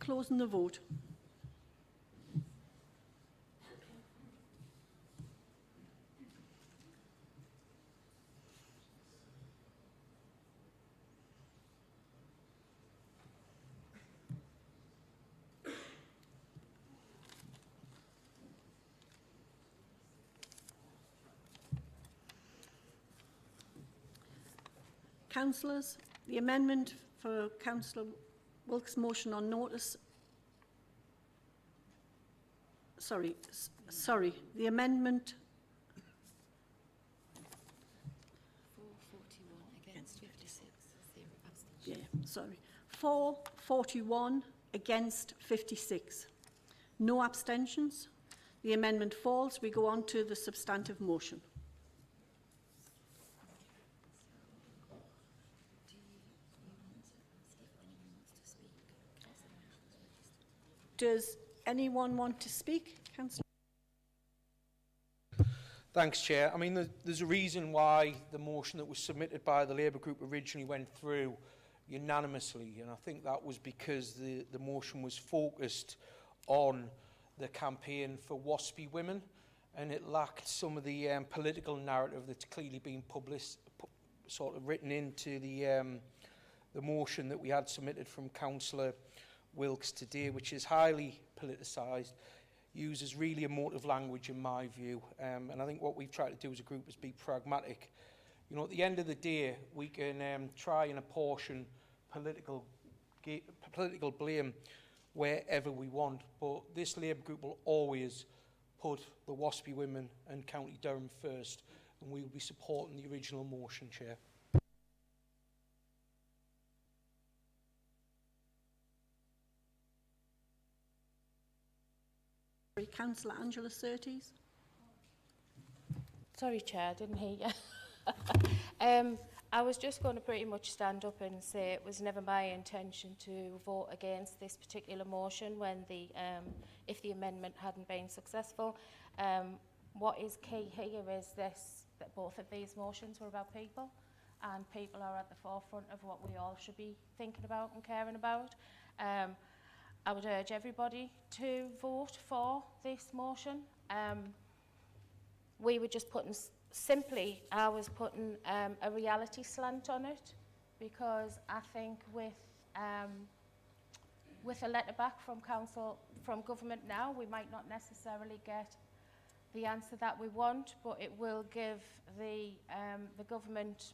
closing the vote. Councillors, the amendment for Councillor Wilkes' motion on notice. Sorry, the amendment. 441 against 56. Yeah, sorry. 441 against 56. No abstentions. The amendment falls. We go on to the substantive motion. Does anyone want to speak? Councillor? Thanks, Chair. I mean, there's a reason why the motion that was submitted by the Labour Group originally went through unanimously, and I think that was because the motion was focused on the campaign for WASPy women, and it lacked some of the political narrative that's clearly been sort of written into the motion that we had submitted from Councillor Wilkes today, which is highly politicised, uses really emotive language in my view, and I think what we've tried to do as a group is be pragmatic. You know, at the end of the day, we can try and apportion political blame wherever we want, but this Labour group will always put the WASPy women and County Durham first, and we will be supporting the original motion, Chair. Councillor Angela Surtees. Sorry, Chair, I didn't hear you. I was just going to pretty much stand up and say it was never my intention to vote against this particular motion when if the amendment hadn't been successful. What is key here is that both of these motions were about people, and people are at the forefront of what we all should be thinking about and caring about. I would urge everybody to vote for this motion. We were just putting, simply, I was putting a reality slant on it, because I think with a letter back from government now, we might not necessarily get the answer that we want, but it will give the government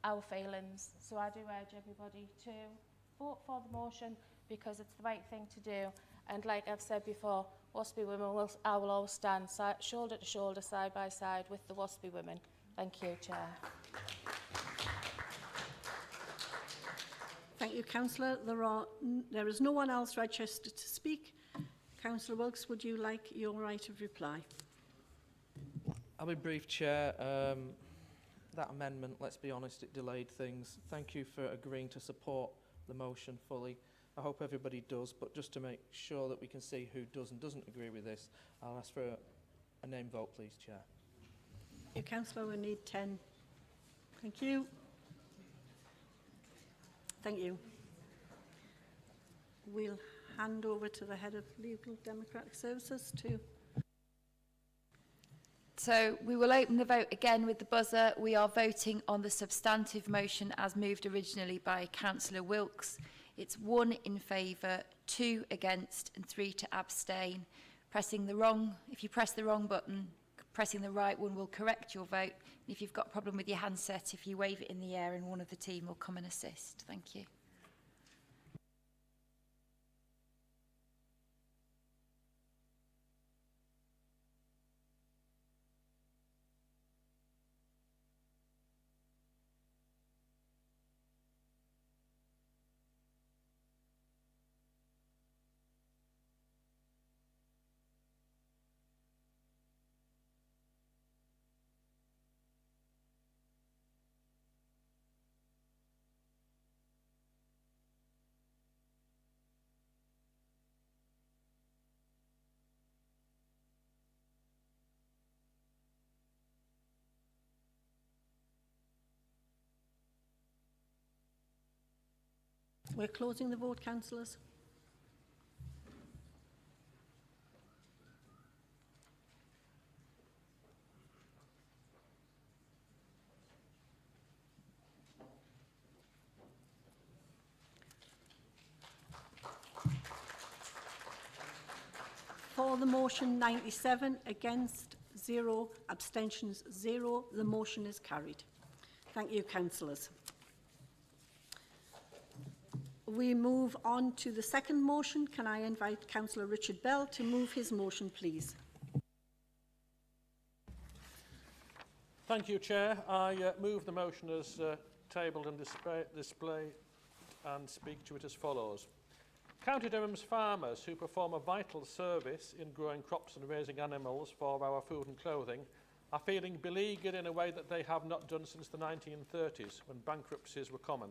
our feelings. So I do urge everybody to vote for the motion, because it's the right thing to do. And like I've said before, WASPy women, I will always stand shoulder to shoulder, side by side with the WASPy women. Thank you, Chair. Thank you, Councillor. There is no one else registered to speak. Councillor Wilkes, would you like your right of reply? I'll be brief, Chair. That amendment, let's be honest, it delayed things. Thank you for agreeing to support the motion fully. I hope everybody does, but just to make sure that we can see who does and doesn't agree with this, I'll ask for a name vote, please, Chair. You, Councillor, we need 10. Thank you. Thank you. We'll hand over to the Head of Legal Democratic Services to... So we will open the vote again with the buzzer. We are voting on the substantive motion as moved originally by Councillor Wilkes. It's 1 in favour, 2 against and 3 to abstain. If you press the wrong button, pressing the right one will correct your vote. If you've got a problem with your handset, if you wave it in the air and one of the team will come and assist. Thank you. We're closing the vote, councillors. For the motion, 97, against 0, abstentions 0. The motion is carried. Thank you, councillors. We move on to the second motion. Can I invite Councillor Richard Bell to move his motion, please? Thank you, Chair. I move the motion as tabled and displayed and speak to it as follows. County Durham's farmers, who perform a vital service in growing crops and raising animals for our food and clothing, are feeling beleaguered in a way that they have not done since the 1930s, when bankruptcies were common.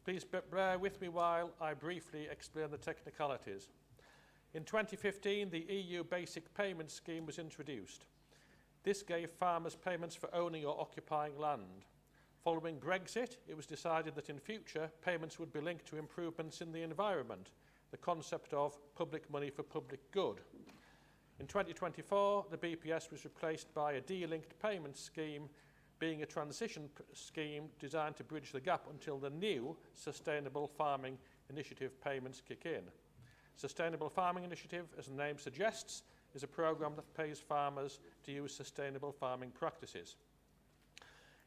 Please bear with me while I briefly explain the technicalities. In 2015, the EU Basic Payment Scheme was introduced. This gave farmers payments for owning or occupying land. Following Brexit, it was decided that in future, payments would be linked to improvements in the environment, the concept of public money for public good. In 2024, the BPS was replaced by a de-linked payment scheme, being a transition scheme designed to bridge the gap until the new Sustainable Farming Initiative payments kick in. Sustainable Farming Initiative, as the name suggests, is a programme that pays farmers to use sustainable farming practices.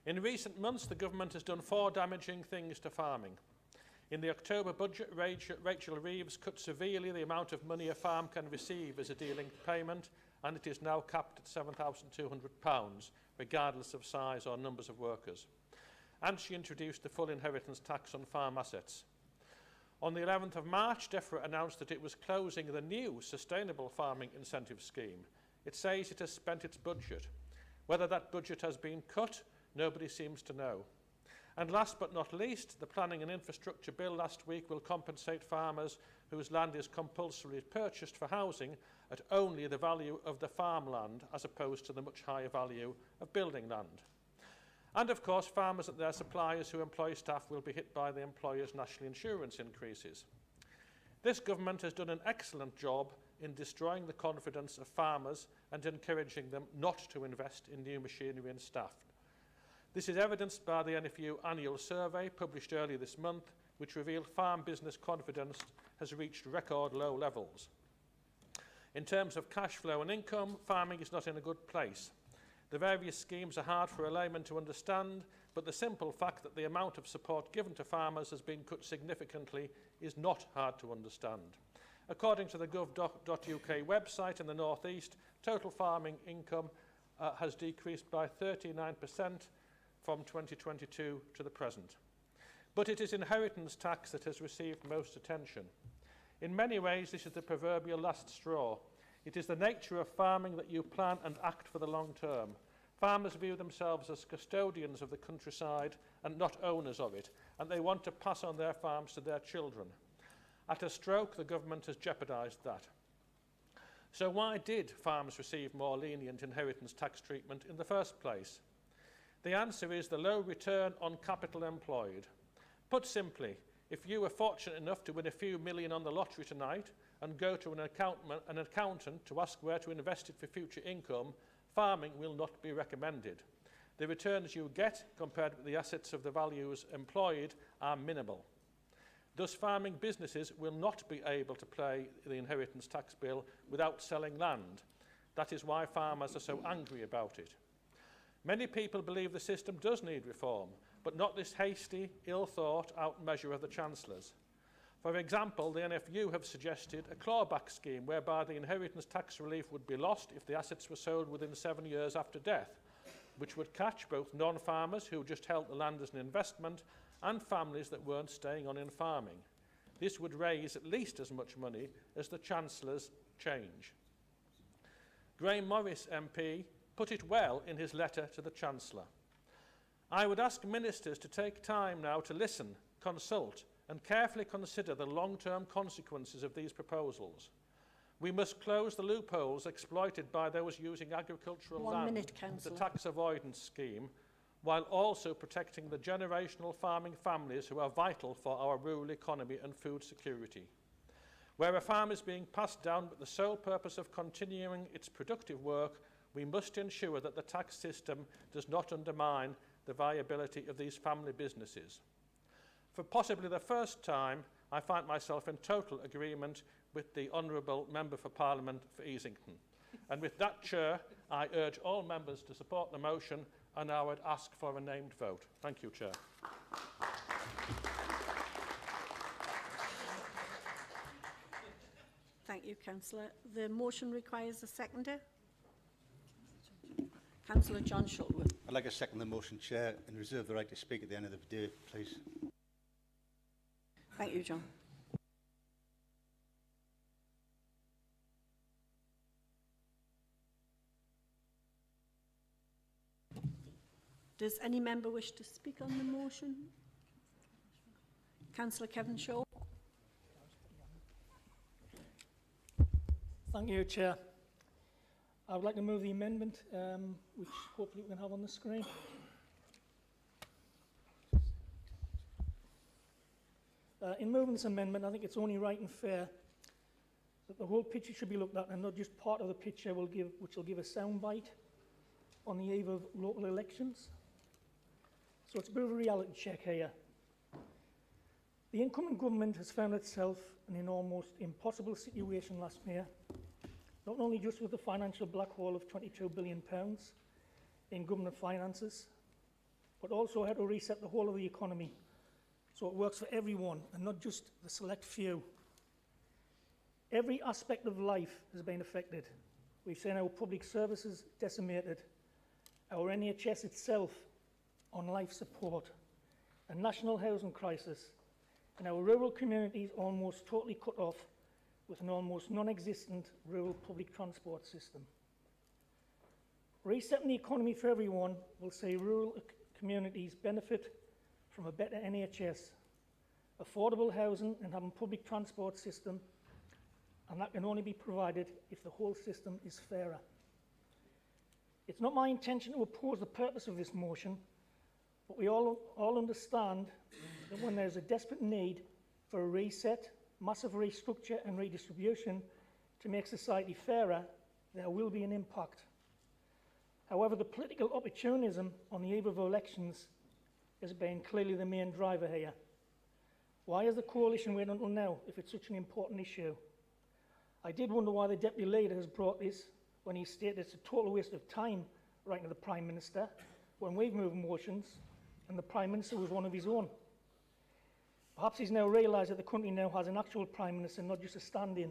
In recent months, the government has done 4 damaging things to farming. In the October budget, Rachel Reeves cut severely the amount of money a farm can receive as a de-linked payment, and it is now capped at £7,200, regardless of size or numbers of workers. And she introduced the full inheritance tax on farm assets. On the 11th of March, DEFRA announced that it was closing the new Sustainable Farming Incentive Scheme. It says it has spent its budget. Whether that budget has been cut, nobody seems to know. And last but not least, the Planning and Infrastructure Bill last week will compensate farmers whose land is compulsorily purchased for housing at only the value of the farmland, as opposed to the much higher value of building land. And of course, farmers and their suppliers who employ staff will be hit by the employers' national insurance increases. This government has done an excellent job in destroying the confidence of farmers and encouraging them not to invest in new machinery and staff. This is evidenced by the NFU annual survey published earlier this month, which revealed farm business confidence has reached record low levels. In terms of cash flow and income, farming is not in a good place. The various schemes are hard for a layman to understand, but the simple fact that the amount of support given to farmers has been cut significantly is not hard to understand. According to the gov.uk website in the North East, total farming income has decreased by 39% from 2022 to the present. But it is inheritance tax that has received most attention. In many ways, this is the proverbial last straw. It is the nature of farming that you plan and act for the long term. Farmers view themselves as custodians of the countryside and not owners of it, and they want to pass on their farms to their children. At a stroke, the government has jeopardised that. So why did farmers receive more lenient inheritance tax treatment in the first place? The answer is the low return on capital employed. Put simply, if you were fortunate enough to win a few million on the lottery tonight and go to an accountant to ask where to invest it for future income, farming will not be recommended. The returns you get compared with the assets of the values employed are minimal. Thus, farming businesses will not be able to pay the inheritance tax bill without selling land. That is why farmers are so angry about it. Many people believe the system does need reform, but not this hasty, ill-thought-out measure of the Chancellor's. For example, the NFU have suggested a clawback scheme whereby the inheritance tax relief would be lost if the assets were sold within 7 years after death, which would catch both non-farmers who just held the land as an investment and families that weren't staying on in farming. This would raise at least as much money as the Chancellor's change. Graham Morris MP put it well in his letter to the Chancellor. I would ask ministers to take time now to listen, consult, and carefully consider the long-term consequences of these proposals. We must close the loopholes exploited by those using agricultural land, the tax avoidance scheme, while also protecting the generational farming families who are vital for our rural economy and food security. Where a farm is being passed down with the sole purpose of continuing its productive work, we must ensure that the tax system does not undermine the viability of these family businesses. For possibly the first time, I find myself in total agreement with the Honourable Member for Parliament for Easington. And with that, Chair, I urge all members to support the motion, and I would ask for a named vote. Thank you, Chair. Thank you, Councillor. The motion requires a seconder. Councillor John Shuttleworth. I'd like to second the motion, Chair, and reserve the right to speak at the end of the day, please. Thank you, John. Does any member wish to speak on the motion? Councillor Kevin Shaw. Thank you, Chair. I would like to move the amendment, which hopefully we can have on the screen. In moving this amendment, I think it's only right and fair that the whole picture should be looked at, and not just part of the picture which will give a soundbite on the eve of local elections. So it's a bit of a reality check here. The incoming government has found itself in an almost impossible situation last year, not only just with the financial black hole of £22 billion in government finances, but also had to reset the whole of the economy so it works for everyone and not just the select few. Every aspect of life has been affected. We've seen our public services decimated, our NHS itself on life support, a national housing crisis, and our rural communities almost totally cut off with an almost non-existent rural public transport system. Resetting the economy for everyone will see rural communities benefit from a better NHS, affordable housing and having a public transport system, and that can only be provided if the whole system is fairer. It's not my intention to oppose the purpose of this motion, but we all understand that when there's a desperate need for a reset, massive restructure and redistribution to make society fairer, there will be an impact. However, the political opportunism on the eve of elections has been clearly the main driver here. Why has the coalition waited until now if it's such an important issue? I did wonder why the Deputy Leader has brought this when he stated it's a total waste of time writing to the Prime Minister when we've moved motions and the Prime Minister was one of his own. Perhaps he's now realised that the country now has an actual Prime Minister, not just a stand-in.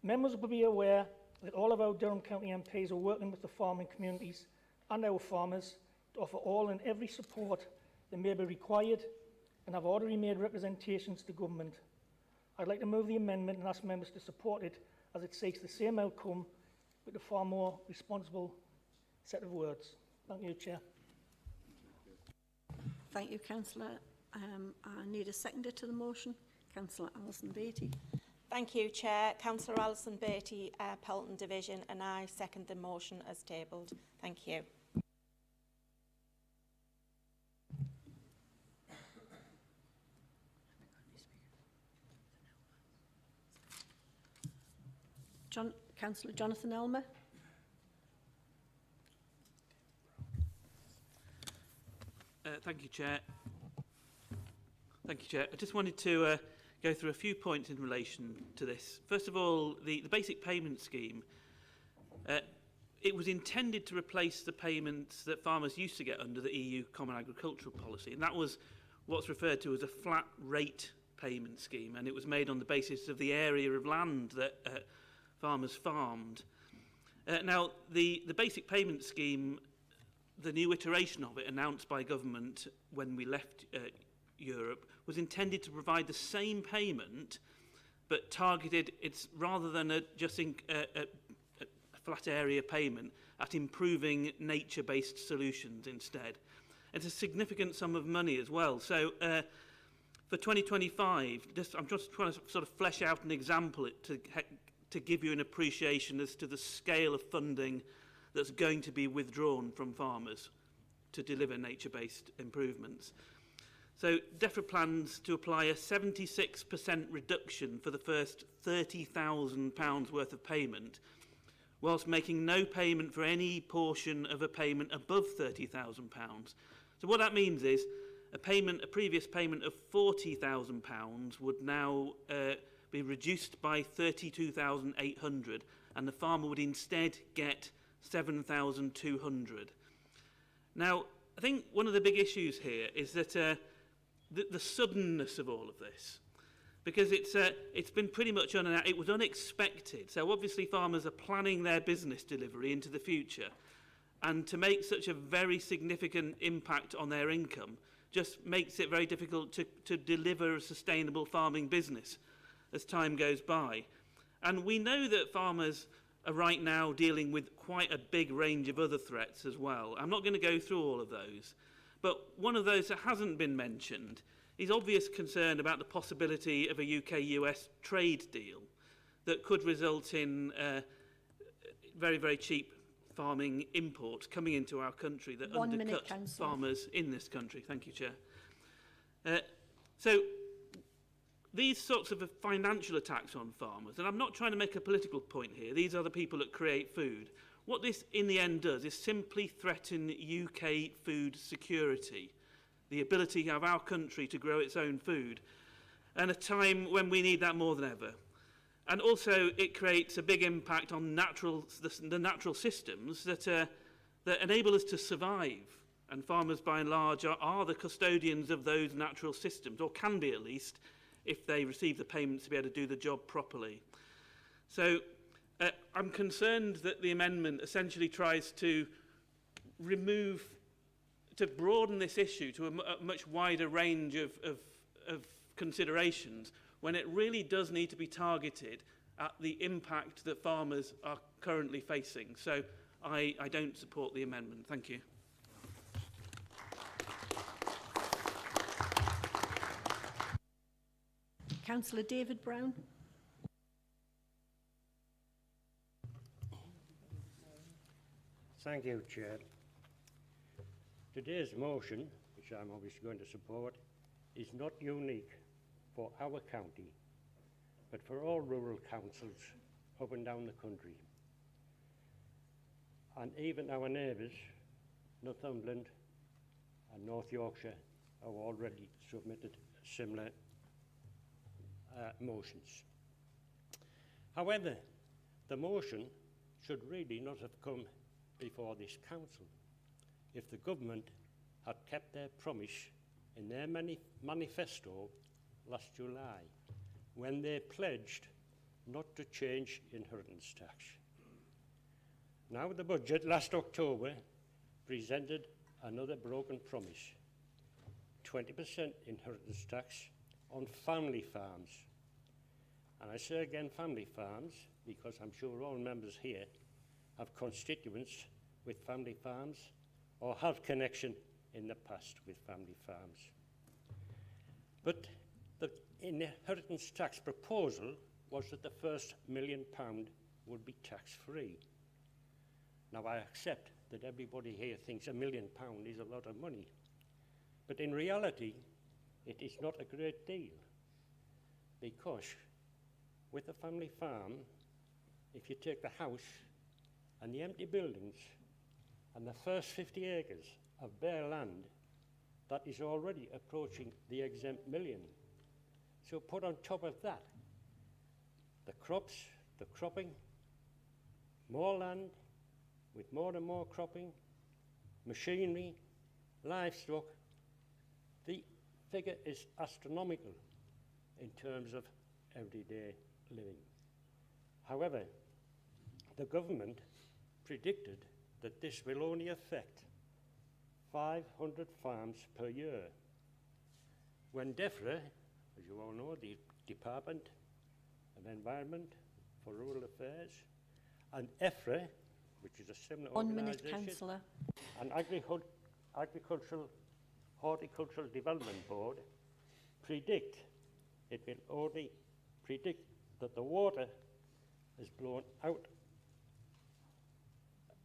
Members will be aware that all of our Durham County MPs are working with the farming communities and our farmers to offer all and every support that may be required and have already made representations to government. I'd like to move the amendment and ask members to support it as it seeks the same outcome with a far more responsible set of words. Thank you, Chair. Thank you, Councillor. I need a seconder to the motion. Councillor Alison Beattie. Thank you, Chair. Councillor Alison Beattie, Pelton Division, and I second the motion as tabled. Thank you. Councillor Jonathan Elmer. Thank you, Chair. Thank you, Chair. I just wanted to go through a few points in relation to this. First of all, the basic payment scheme. It was intended to replace the payments that farmers used to get under the EU Common Agricultural Policy, and that was what's referred to as a flat rate payment scheme, and it was made on the basis of the area of land that farmers farmed. Now, the basic payment scheme, the new iteration of it announced by government when we left Europe, was intended to provide the same payment but targeted, it's rather than a flat area payment, at improving nature-based solutions instead. It's a significant sum of money as well. So for 2025, I'm just trying to sort of flesh out an example to give you an appreciation as to the scale of funding that's going to be withdrawn from farmers to deliver nature-based improvements. So DEFRA plans to apply a 76% reduction for the first £30,000 worth of payment, whilst making no payment for any portion of a payment above £30,000. So what that means is a previous payment of £40,000 would now be reduced by 32,800 and the farmer would instead get 7,200. Now, I think one of the big issues here is that the suddenness of all of this, because it's been pretty much it was unexpected. So obviously farmers are planning their business delivery into the future, and to make such a very significant impact on their income just makes it very difficult to deliver a sustainable farming business as time goes by. And we know that farmers are right now dealing with quite a big range of other threats as well. I'm not going to go through all of those, but one of those that hasn't been mentioned is obvious concern about the possibility of a UK-US trade deal that could result in very, very cheap farming imports coming into our country that undercut farmers in this country. Thank you, Chair. So these sorts of financial attacks on farmers, and I'm not trying to make a political point here, these are the people that create food. What this in the end does is simply threaten UK food security, the ability of our country to grow its own food, at a time when we need that more than ever. And also it creates a big impact on the natural systems that enable us to survive. And farmers, by and large, are the custodians of those natural systems, or can be at least, if they receive the payments to be able to do the job properly. So I'm concerned that the amendment essentially tries to broaden this issue to a much wider range of considerations, when it really does need to be targeted at the impact that farmers are currently facing. So I don't support the amendment. Thank you. Councillor David Brown. Thank you, Chair. Today's motion, which I'm obviously going to support, is not unique for our county, but for all rural councils up and down the country. And even our neighbours, Northumberland and North Yorkshire, have already submitted similar motions. However, the motion should really not have come before this council if the government had kept their promise in their manifesto last July, when they pledged not to change inheritance tax. Now the budget last October presented another broken promise: 20% inheritance tax on family farms. And I say again family farms because I'm sure all members here have constituents with family farms or have connection in the past with family farms. But the inheritance tax proposal was that the first £1 million would be tax-free. Now I accept that everybody here thinks £1 million is a lot of money, but in reality it is not a great deal, because with a family farm, if you take the house and the empty buildings and the first 50 acres of bare land, that is already approaching the exempt million. So put on top of that the crops, the cropping, more land with more and more cropping, machinery, livestock. The figure is astronomical in terms of everyday living. However, the government predicted that this will only affect 500 farms per year, when DEFRA, as you all know, the Department of Environment for Rural Affairs, and EFRA, which is a similar organisation, Councillor. and Horticultural Development Board predict that the water is blown out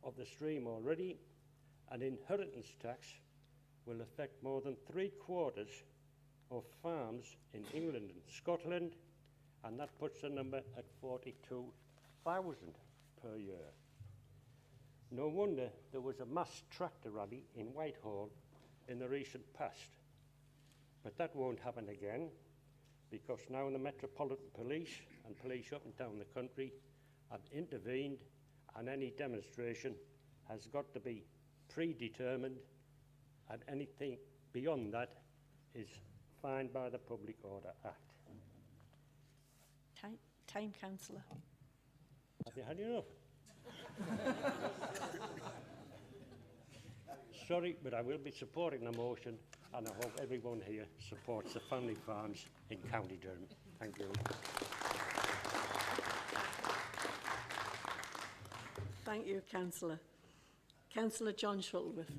of the stream already, and inheritance tax will affect more than 3/4 of farms in England and Scotland, and that puts the number at 42,000 per year. No wonder there was a mass tractor rally in Whitehall in the recent past. But that won't happen again, because now the Metropolitan Police and police up and down the country have intervened, and any demonstration has got to be predetermined, and anything beyond that is fined by the Public Order Act. Time, Councillor. Have you had enough? Sorry, but I will be supporting the motion, and I hope everyone here supports the family farms in County Durham. Thank you. Thank you, Councillor. Councillor John Shuttleworth.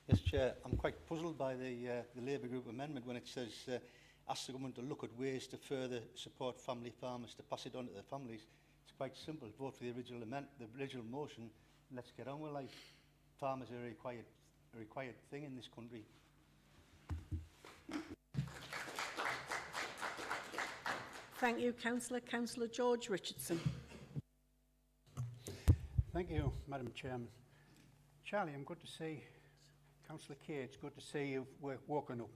Yes, Chair. I'm quite puzzled by the Labour Group amendment when it says ask the government to look at ways to further support family farmers, to pass it on to their families. It's quite simple. Vote for the original motion. And let's get on with life. Farmers are a required thing in this country. Thank you, Councillor. Councillor George Richardson. Thank you, Madam Chairman. Charlie, I'm good to see. Councillor Kay, it's good to see you've woken up.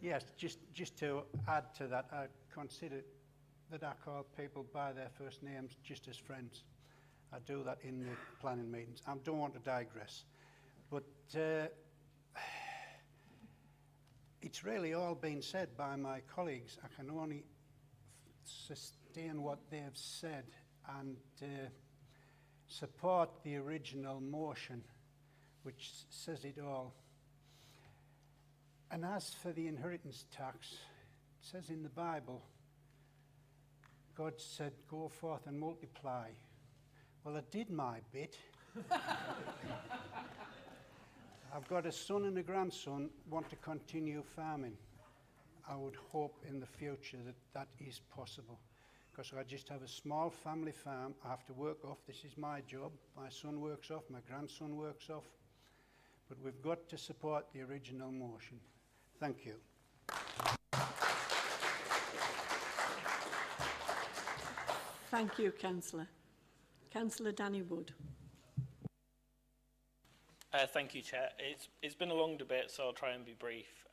Yes, just to add to that, I consider that I call people by their first names just as friends. I do that in the planning meetings. I don't want to digress, but it's really all been said by my colleagues. I can only sustain what they've said and support the original motion, which says it all. And as for the inheritance tax, it says in the Bible, God said, go forth and multiply. Well, I did my bit. I've got a son and a grandson want to continue farming. I would hope in the future that that is possible, because I just have a small family farm. I have to work off. This is my job. My son works off, my grandson works off. But we've got to support the original motion. Thank you. Thank you, Councillor. Councillor Danny Wood. Thank you, Chair. It's been a long debate, so I'll try and be brief.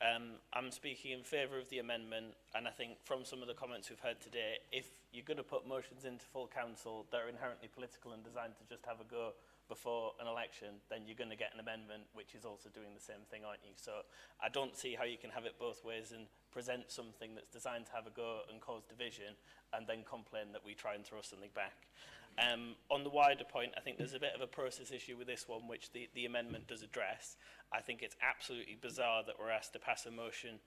I'm speaking in favour of the amendment, and I think from some of the comments we've heard today, if you're going to put motions into full council that are inherently political and designed to just have a go before an election, then you're going to get an amendment which is also doing the same thing, aren't you? So I don't see how you can have it both ways and present something that's designed to have a go and cause division and then complain that we try and throw something back. On the wider point, I think there's a bit of a process issue with this one, which the amendment does address. I think it's absolutely bizarre that we're asked to pass a motion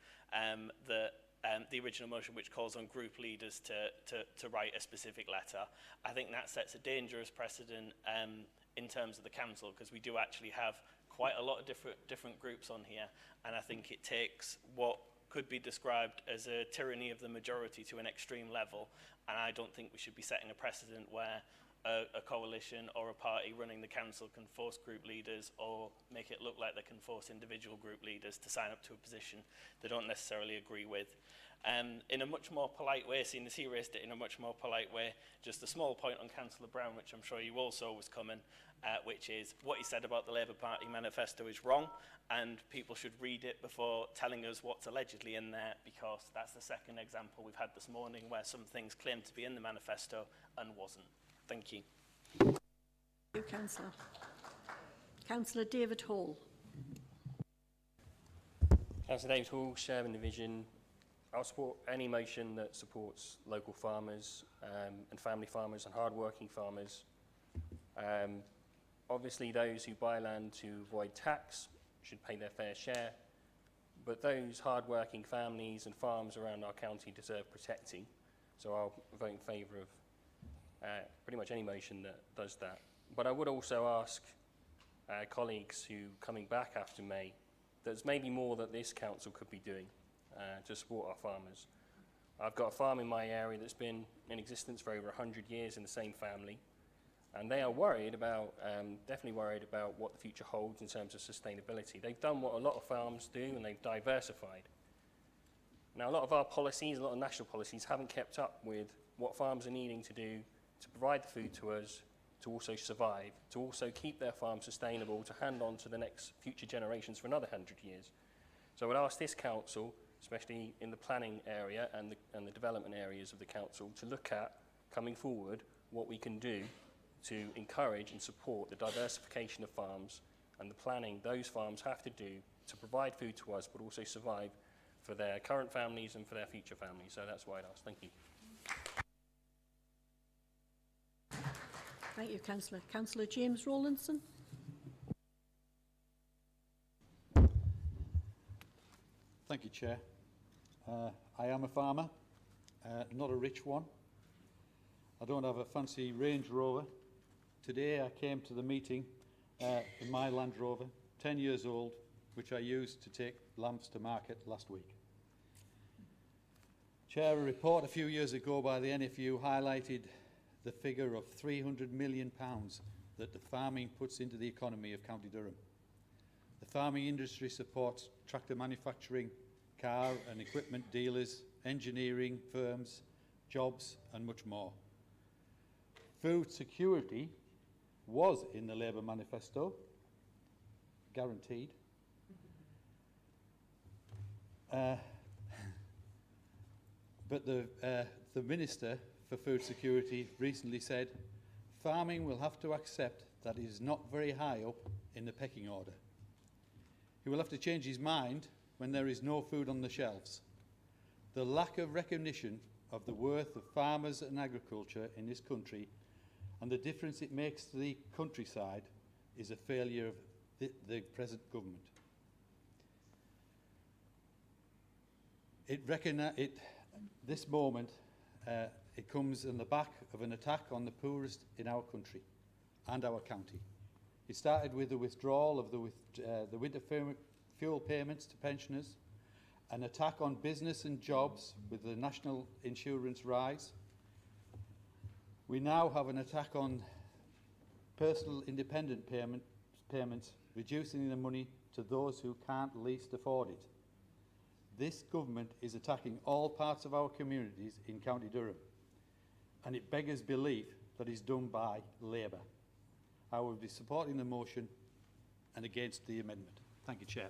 the original motion which calls on group leaders to write a specific letter. I think that sets a dangerous precedent in terms of the council, because we do actually have quite a lot of different groups on here, and I think it takes what could be described as a tyranny of the majority to an extreme level, and I don't think we should be setting a precedent where a coalition or a party running the council can force group leaders or make it look like they can force individual group leaders to sign up to a position they don't necessarily agree with. In a much more polite way, seeing as he raised it in a much more polite way, just a small point on Councillor Brown, which I'm sure you all saw was coming, which is what he said about the Labour Party manifesto is wrong, and people should read it before telling us what's allegedly in there, because that's the second example we've had this morning where some things claimed to be in the manifesto and wasn't. Thank you. Thank you, Councillor. Councillor David Hall. Councillor David Hall, Sherborne Division. I'll support any motion that supports local farmers and family farmers and hard-working farmers. Obviously, those who buy land to avoid tax should pay their fair share, but those hard-working families and farms around our county deserve protecting, so I'll vote in favour of pretty much any motion that does that. But I would also ask colleagues who coming back after May, there's maybe more that this council could be doing to support our farmers. I've got a farm in my area that's been in existence for over 100 years in the same family, and they are worried about, definitely worried about what the future holds in terms of sustainability. They've done what a lot of farms do, and they've diversified. Now, a lot of our policies, a lot of national policies haven't kept up with what farms are needing to do to provide the food to us to also survive, to also keep their farm sustainable, to hand on to the next future generations for another 100 years. So I would ask this council, especially in the planning area and the development areas of the council, to look at, coming forward, what we can do to encourage and support the diversification of farms and the planning those farms have to do to provide food to us, but also survive for their current families and for their future families. So that's why I'd ask. Thank you. Thank you, Councillor. Councillor James Rowlandson. Thank you, Chair. I am a farmer, not a rich one. I don't have a fancy Range Rover. Today I came to the meeting in my Land Rover, 10 years old, which I used to take lambs to market last week. Chair, a report a few years ago by the NFU highlighted the figure of £300 million that the farming puts into the economy of County Durham. The farming industry supports tractor manufacturing, car and equipment dealers, engineering firms, jobs and much more. Food security was in the Labour manifesto, guaranteed. But the Minister for Food Security recently said, farming will have to accept that it is not very high up in the pecking order. He will have to change his mind when there is no food on the shelves. The lack of recognition of the worth of farmers and agriculture in this country and the difference it makes to the countryside is a failure of the present government. This moment, it comes in the back of an attack on the poorest in our country and our county. It started with the withdrawal of the winter fuel payments to pensioners, an attack on business and jobs with the national insurance rise. We now have an attack on personal independent payments, reducing the money to those who can't least afford it. This government is attacking all parts of our communities in County Durham, and it beggars belief that it's done by Labour. I will be supporting the motion and against the amendment. Thank you, Chair.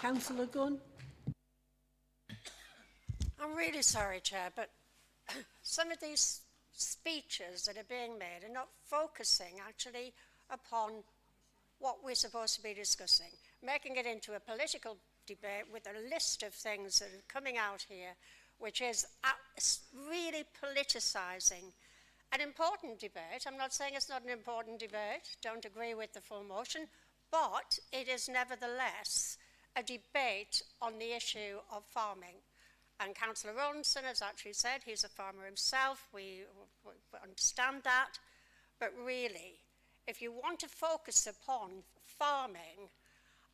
Councillor Gunn. I'm really sorry, Chair, but some of these speeches that are being made are not focusing actually upon what we're supposed to be discussing, making it into a political debate with a list of things that are coming out here, which is really politicising an important debate. I'm not saying it's not an important debate, don't agree with the full motion, but it is nevertheless a debate on the issue of farming. And Councillor Rowlandson has actually said he's a farmer himself. We understand that. But really, if you want to focus upon farming,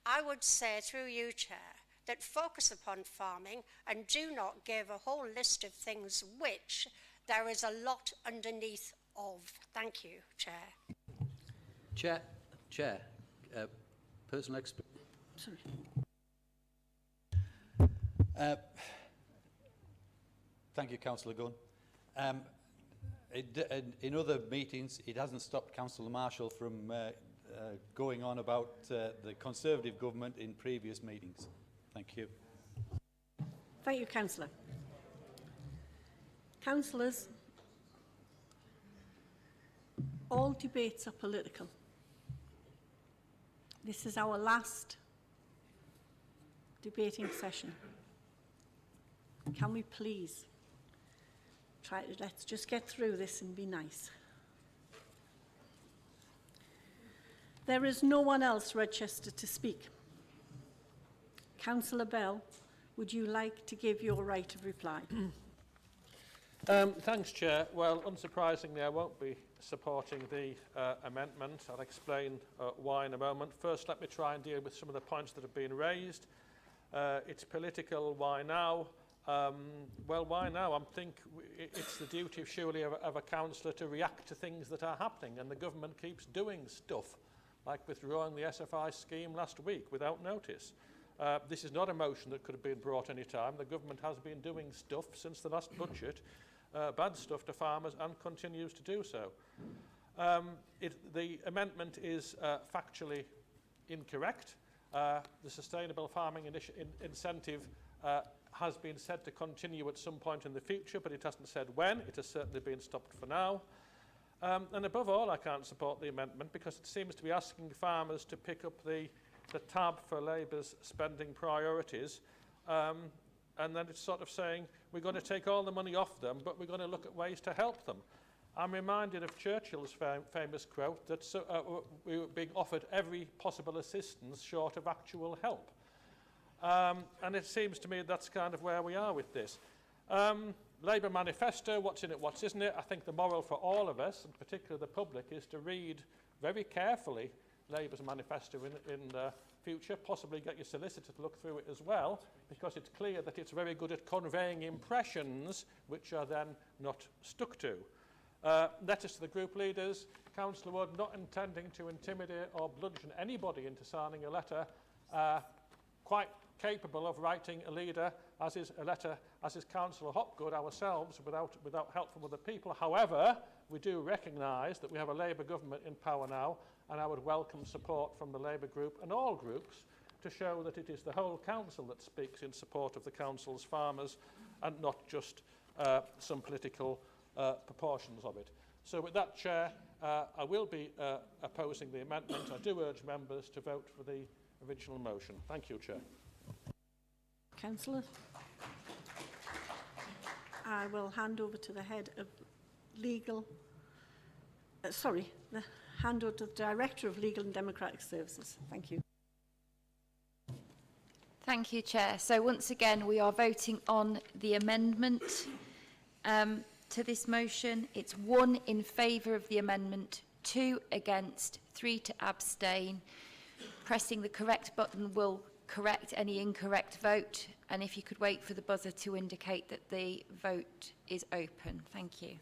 I would say through you, Chair, that focus upon farming and do not give a whole list of things which there is a lot underneath of. Thank you, Chair. Chair, personal experience. Sorry. Thank you, Councillor Gunn. In other meetings, it hasn't stopped Councillor Marshall from going on about the Conservative government in previous meetings. Thank you. Thank you, Councillor. Councillors, all debates are political. This is our last debating session. Can we please let's just get through this and be nice. There is no one else registered to speak. Councillor Bell, would you like to give your right of reply? Thanks, Chair. Well, unsurprisingly, I won't be supporting the amendment. I'll explain why in a moment. First, let me try and deal with some of the points that have been raised. It's political. Why now? Well, why now? I think it's the duty, surely, of a councillor to react to things that are happening, and the government keeps doing stuff, like withdrawing the SFI scheme last week without notice. This is not a motion that could have been brought any time. The government has been doing stuff since the last budget. bad stuff to farmers and continues to do so. The amendment is factually incorrect. The sustainable farming incentive has been said to continue at some point in the future, but it hasn't said when. It has certainly been stopped for now. And above all, I can't support the amendment because it seems to be asking farmers to pick up the tab for Labour's spending priorities, and then it's sort of saying we're going to take all the money off them, but we're going to look at ways to help them. I'm reminded of Churchill's famous quote that we were being offered every possible assistance short of actual help. And it seems to me that's kind of where we are with this. Labour manifesto, what's in it, what's isn't it? I think the moral for all of us, and particularly the public, is to read very carefully Labour's manifesto in the future, possibly get your solicitor to look through it as well, because it's clear that it's very good at conveying impressions which are then not stuck to. Letters to the group leaders, Councillor Wood not intending to intimidate or bludgeon anybody into signing a letter, quite capable of writing a leader, as is Councillor Hopgood ourselves, without help from other people. However, we do recognise that we have a Labour government in power now, and I would welcome support from the Labour group and all groups to show that it is the whole council that speaks in support of the council's farmers and not just some political proportions of it. So with that, Chair, I will be opposing the amendment. I do urge members to vote for the original motion. Thank you, Chair. Councillor. I will hand over to the head of legal, hand over to the Director of Legal and Democratic Services. Thank you. Thank you, Chair. So once again, we are voting on the amendment to this motion. It's 1 in favour of the amendment, 2 against, 3 to abstain. Pressing the correct button will correct any incorrect vote, and if you could wait for the buzzer to indicate that the vote is open. Thank you.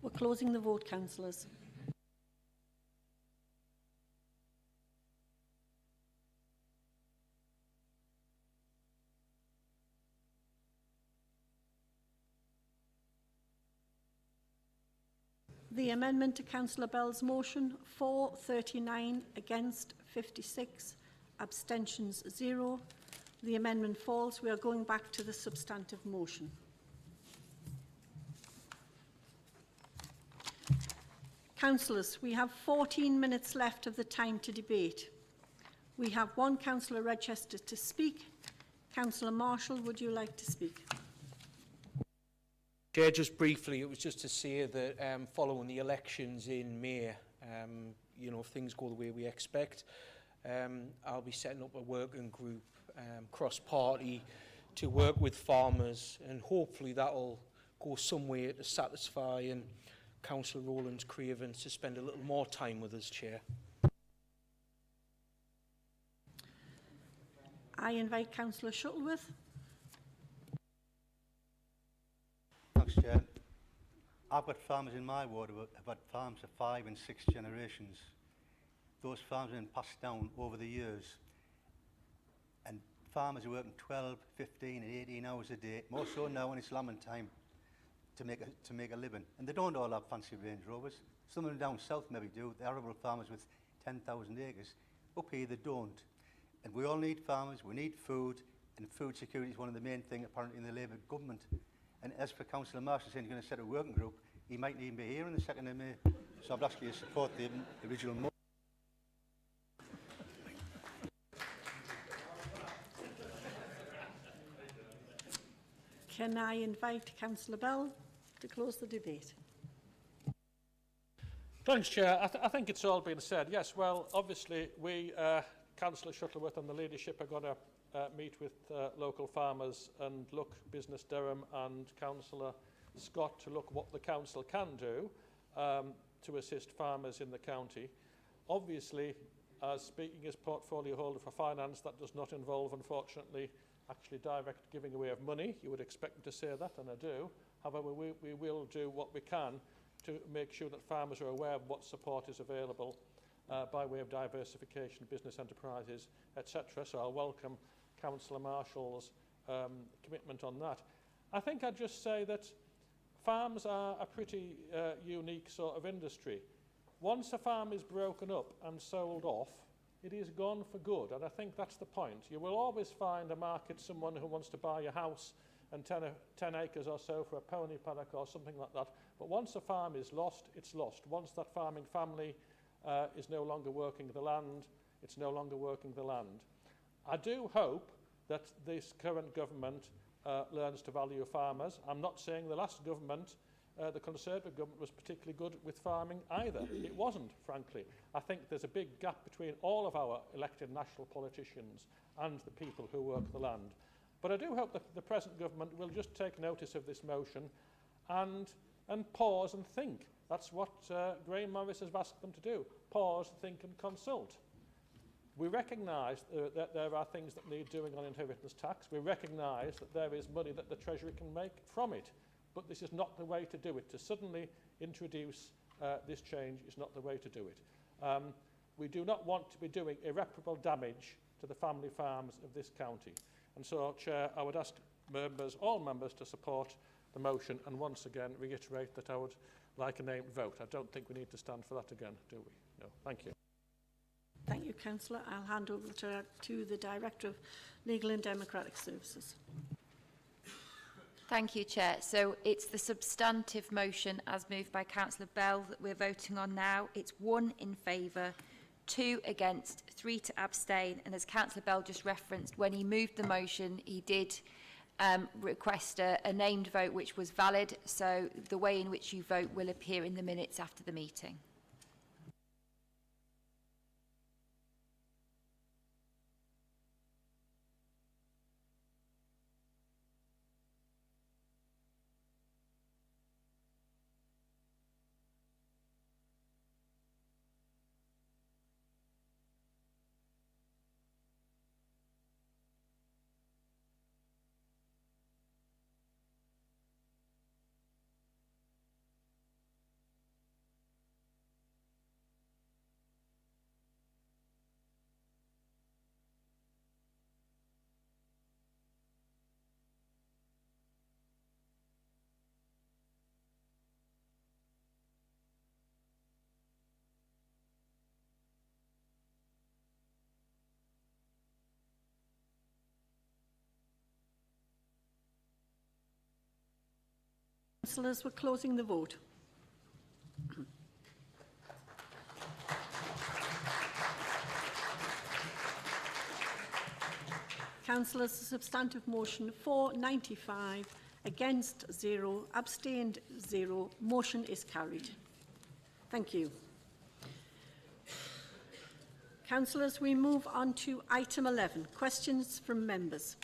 We're closing the vote, councillors. The amendment to Councillor Bell's motion, for 39, against 56, abstentions 0. The amendment falls. We are going back to the substantive motion. Councillors, we have 14 minutes left of the time to debate. We have one councillor registered to speak. Councillor Marshall, would you like to speak? Chair, just briefly, it was just to say that following the elections in May, you know, if things go the way we expect, I'll be setting up a working group, cross-party, to work with farmers, and hopefully that'll go some way to satisfying Councillor Rowland's cravings to spend a little more time with us, Chair. I invite Councillor Shuttleworth. Thanks, Chair. I've got farmers in my ward who have had farms for 5 and 6 generations. Those farms have been passed down over the years. And farmers are working 12, 15 and 18 hours a day, more so now when it's lambing time, to make a living. And they don't all have fancy Range Rovers. Some of them down south maybe do. The arable farmers with 10,000 acres. Up here they don't. And we all need farmers, we need food, and food security is one of the main things apparently in the Labour government. And as for Councillor Marshall saying he's going to set a working group, he mightn't even be here on the 2nd of May. So I'd ask you to support the original motion. Can I invite Councillor Bell to close the debate? Thanks, Chair. I think it's all been said. Yes, well, obviously, we, Councillor Shuttleworth and the leadership are going to meet with local farmers and look Business Durham and Councillor Scott to look what the council can do to assist farmers in the county. Obviously, speaking as portfolio holder for finance, that does not involve, unfortunately, actually direct giving away of money. You would expect me to say that, and I do. However, we will do what we can to make sure that farmers are aware of what support is available by way of diversification, business enterprises, etc. So I'll welcome Councillor Marshall's commitment on that. I think I'd just say that farms are a pretty unique sort of industry. Once a farm is broken up and sold off, it is gone for good, and I think that's the point. You will always find a market, someone who wants to buy a house and 10 acres or so for a pony paddock or something like that. But once a farm is lost, it's lost. Once that farming family is no longer working the land, it's no longer working the land. I do hope that this current government learns to value farmers. I'm not saying the last government, the Conservative government, was particularly good with farming either. It wasn't, frankly. I think there's a big gap between all of our elected national politicians and the people who work the land. But I do hope that the present government will just take notice of this motion and pause and think. That's what Graham Morris has asked them to do. Pause, think and consult. We recognise that there are things that need doing on inheritance tax. We recognise that there is money that the Treasury can make from it. But this is not the way to do it. To suddenly introduce this change is not the way to do it. We do not want to be doing irreparable damage to the family farms of this county. And so, Chair, I would ask members, all members, to support the motion and once again reiterate that I would like a named vote. I don't think we need to stand for that again, do we? No. Thank you. Thank you, Councillor. I'll hand over to the Director of Legal and Democratic Services. Thank you, Chair. So it's the substantive motion as moved by Councillor Bell that we're voting on now. It's 1 in favour, 2 against, 3 to abstain. And as Councillor Bell just referenced, when he moved the motion, he did request a named vote, which was valid. So the way in which you vote will appear in the minutes after the meeting. Councillors, we're closing the vote. Councillors, the substantive motion for 95, against 0, abstained 0. Motion is carried. Thank you. Councillors, we move on to item 11, questions from members.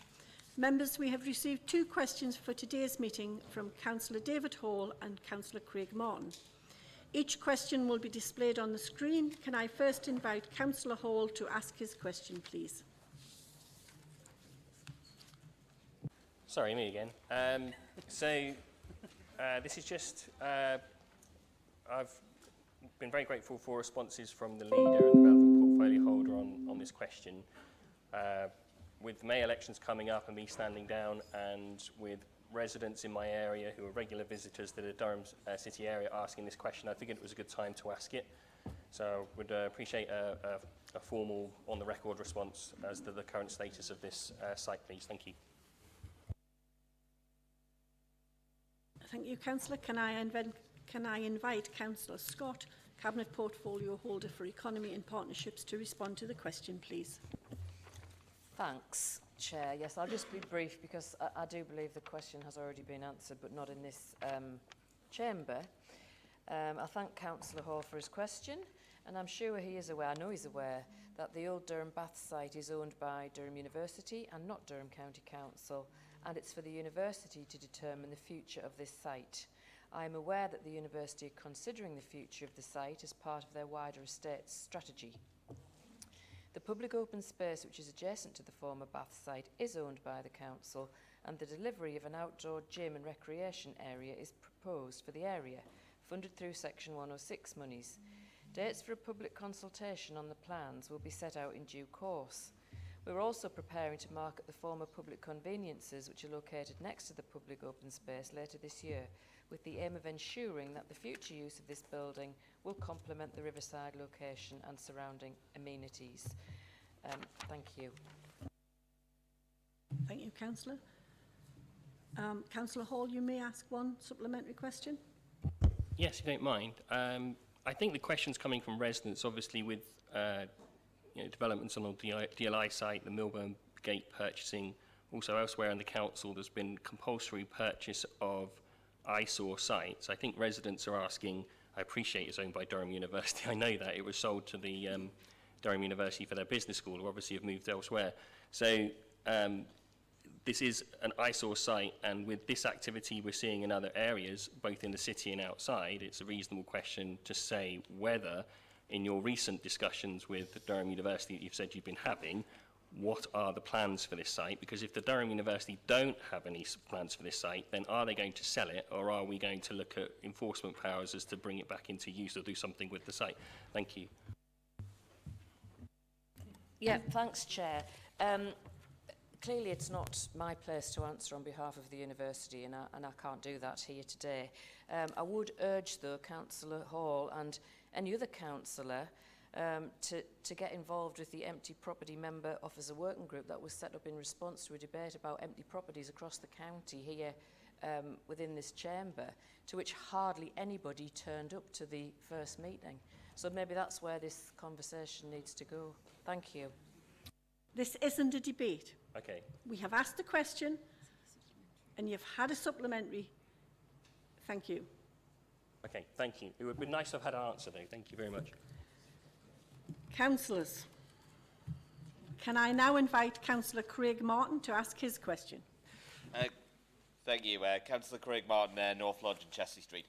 Members, we have received 2 questions for today's meeting from Councillor David Hall and Councillor Craig Martin. Each question will be displayed on the screen. Can I first invite Councillor Hall to ask his question, please? Sorry, me again. This is just, I've been very grateful for responses from the leader and the relevant portfolio holder on this question. With May elections coming up and me standing down, and with residents in my area who are regular visitors to the Durham city area asking this question, I figured it was a good time to ask it. So would appreciate a formal on-the-record response as to the current status of this site, please. Thank you. Thank you, Councillor. Can I invite Councillor Scott, Cabinet Portfolio Holder for Economy and Partnerships, to respond to the question, please? Thanks, Chair. Yes, I'll just be brief because I do believe the question has already been answered, but not in this chamber. I thank Councillor Hall for his question, and I'm sure he is aware, I know he's aware, that the old Durham Bath site is owned by Durham University and not Durham County Council, and it's for the university to determine the future of this site. I am aware that the university are considering the future of the site as part of their wider estates strategy. The public open space which is adjacent to the former Bath site is owned by the council, and the delivery of an outdoor gym and recreation area is proposed for the area, funded through Section 106 monies. Dates for a public consultation on the plans will be set out in due course. We're also preparing to market the former public conveniences which are located next to the public open space later this year, with the aim of ensuring that the future use of this building will complement the riverside location and surrounding amenities. Thank you. Thank you, Councillor. Councillor Hall, you may ask one supplementary question. Yes, if you don't mind. I think the question's coming from residents, obviously with developments on the DLI site, the Milburn Gate purchasing, also elsewhere in the council there's been compulsory purchase of eyesore sites. I think residents are asking, I appreciate it's owned by Durham University, I know that, it was sold to the Durham University for their business school, who obviously have moved elsewhere. So this is an eyesore site, and with this activity we're seeing in other areas, both in the city and outside, it's a reasonable question to say whether, in your recent discussions with Durham University that you've said you've been having, what are the plans for this site? Because if the Durham University don't have any plans for this site, then are they going to sell it, or are we going to look at enforcement powers as to bring it back into use or do something with the site? Thank you. Yeah, thanks, Chair. Clearly it's not my place to answer on behalf of the university, and I can't do that here today. I would urge, though, Councillor Hall and any other councillor to get involved with the Empty Property Member Officer Working Group that was set up in response to a debate about empty properties across the county here within this chamber, to which hardly anybody turned up to the first meeting. So maybe that's where this conversation needs to go. Thank you. This isn't a debate. Okay. We have asked the question and you've had a supplementary. Thank you. Okay, thank you. It would be nice to have had an answer, though. Thank you very much. Councillors, can I now invite Councillor Craig Martin to ask his question? Thank you. Councillor Craig Martin, North Lodge and Chester Street.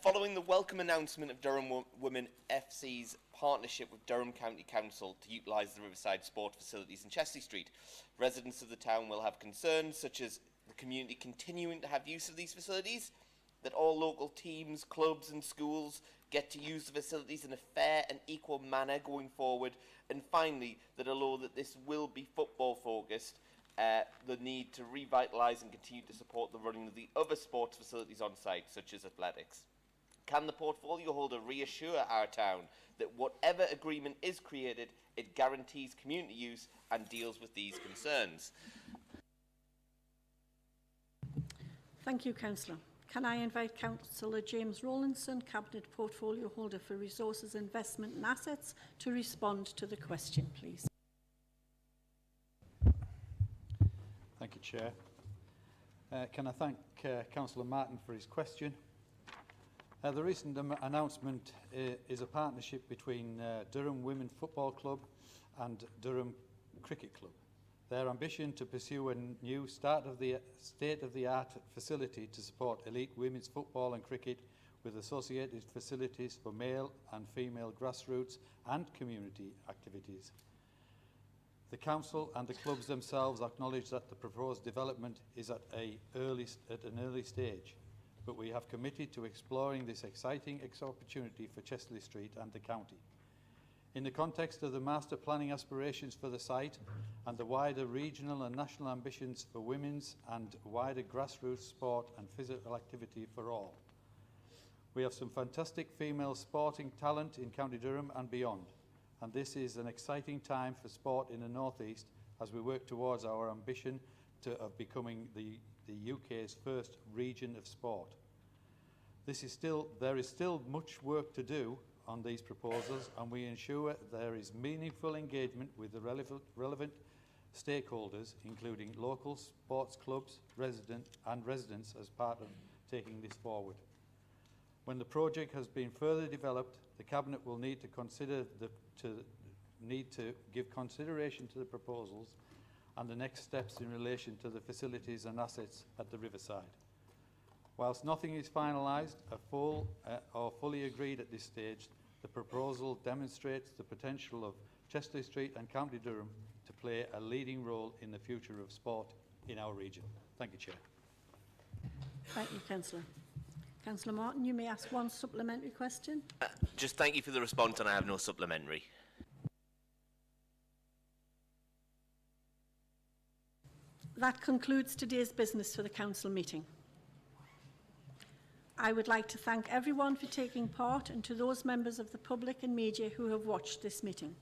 Following the welcome announcement of Durham Women FC's partnership with Durham County Council to utilise the Riverside sport facilities in Chester Street, residents of the town will have concerns such as the community continuing to have use of these facilities, that all local teams, clubs and schools get to use the facilities in a fair and equal manner going forward, and finally, that although that this will be football focused, the need to revitalise and continue to support the running of the other sports facilities on site, such as athletics. Can the portfolio holder reassure our town that whatever agreement is created, it guarantees community use and deals with these concerns? Thank you, Councillor. Can I invite Councillor James Rowlandson, Cabinet Portfolio Holder for Resources, Investment and Assets, to respond to the question, please? Thank you, Chair. Can I thank Councillor Martin for his question? The recent announcement is a partnership between Durham Women Football Club and Durham Cricket Club. Their ambition to pursue a new state-of-the-art facility to support elite women's football and cricket with associated facilities for male and female grassroots and community activities. The Council and the clubs themselves acknowledge that the proposed development is at an early stage, but we have committed to exploring this exciting opportunity for Chesley Street and the county. In the context of the master planning aspirations for the site and the wider regional and national ambitions for women's and wider grassroots sport and physical activity for all. We have some fantastic female sporting talent in County Durham and beyond, and this is an exciting time for sport in the North East as we work towards our ambition of becoming the UK's first region of sport. There is still much work to do on these proposals, and we ensure there is meaningful engagement with the relevant stakeholders, including local sports clubs, residents as part of taking this forward. When the project has been further developed, the Cabinet will need to give consideration to the proposals and the next steps in relation to the facilities and assets at the Riverside. Whilst nothing is finalised or fully agreed at this stage, the proposal demonstrates the potential of Chesley Street and County Durham to play a leading role in the future of sport in our region. Thank you, Chair. Thank you, Councillor. Councillor Martin, you may ask one supplementary question. Just thank you for the response, and I have no supplementary. That concludes today's business for the Council meeting. I would like to thank everyone for taking part and to those members of the public and media who have watched this meeting.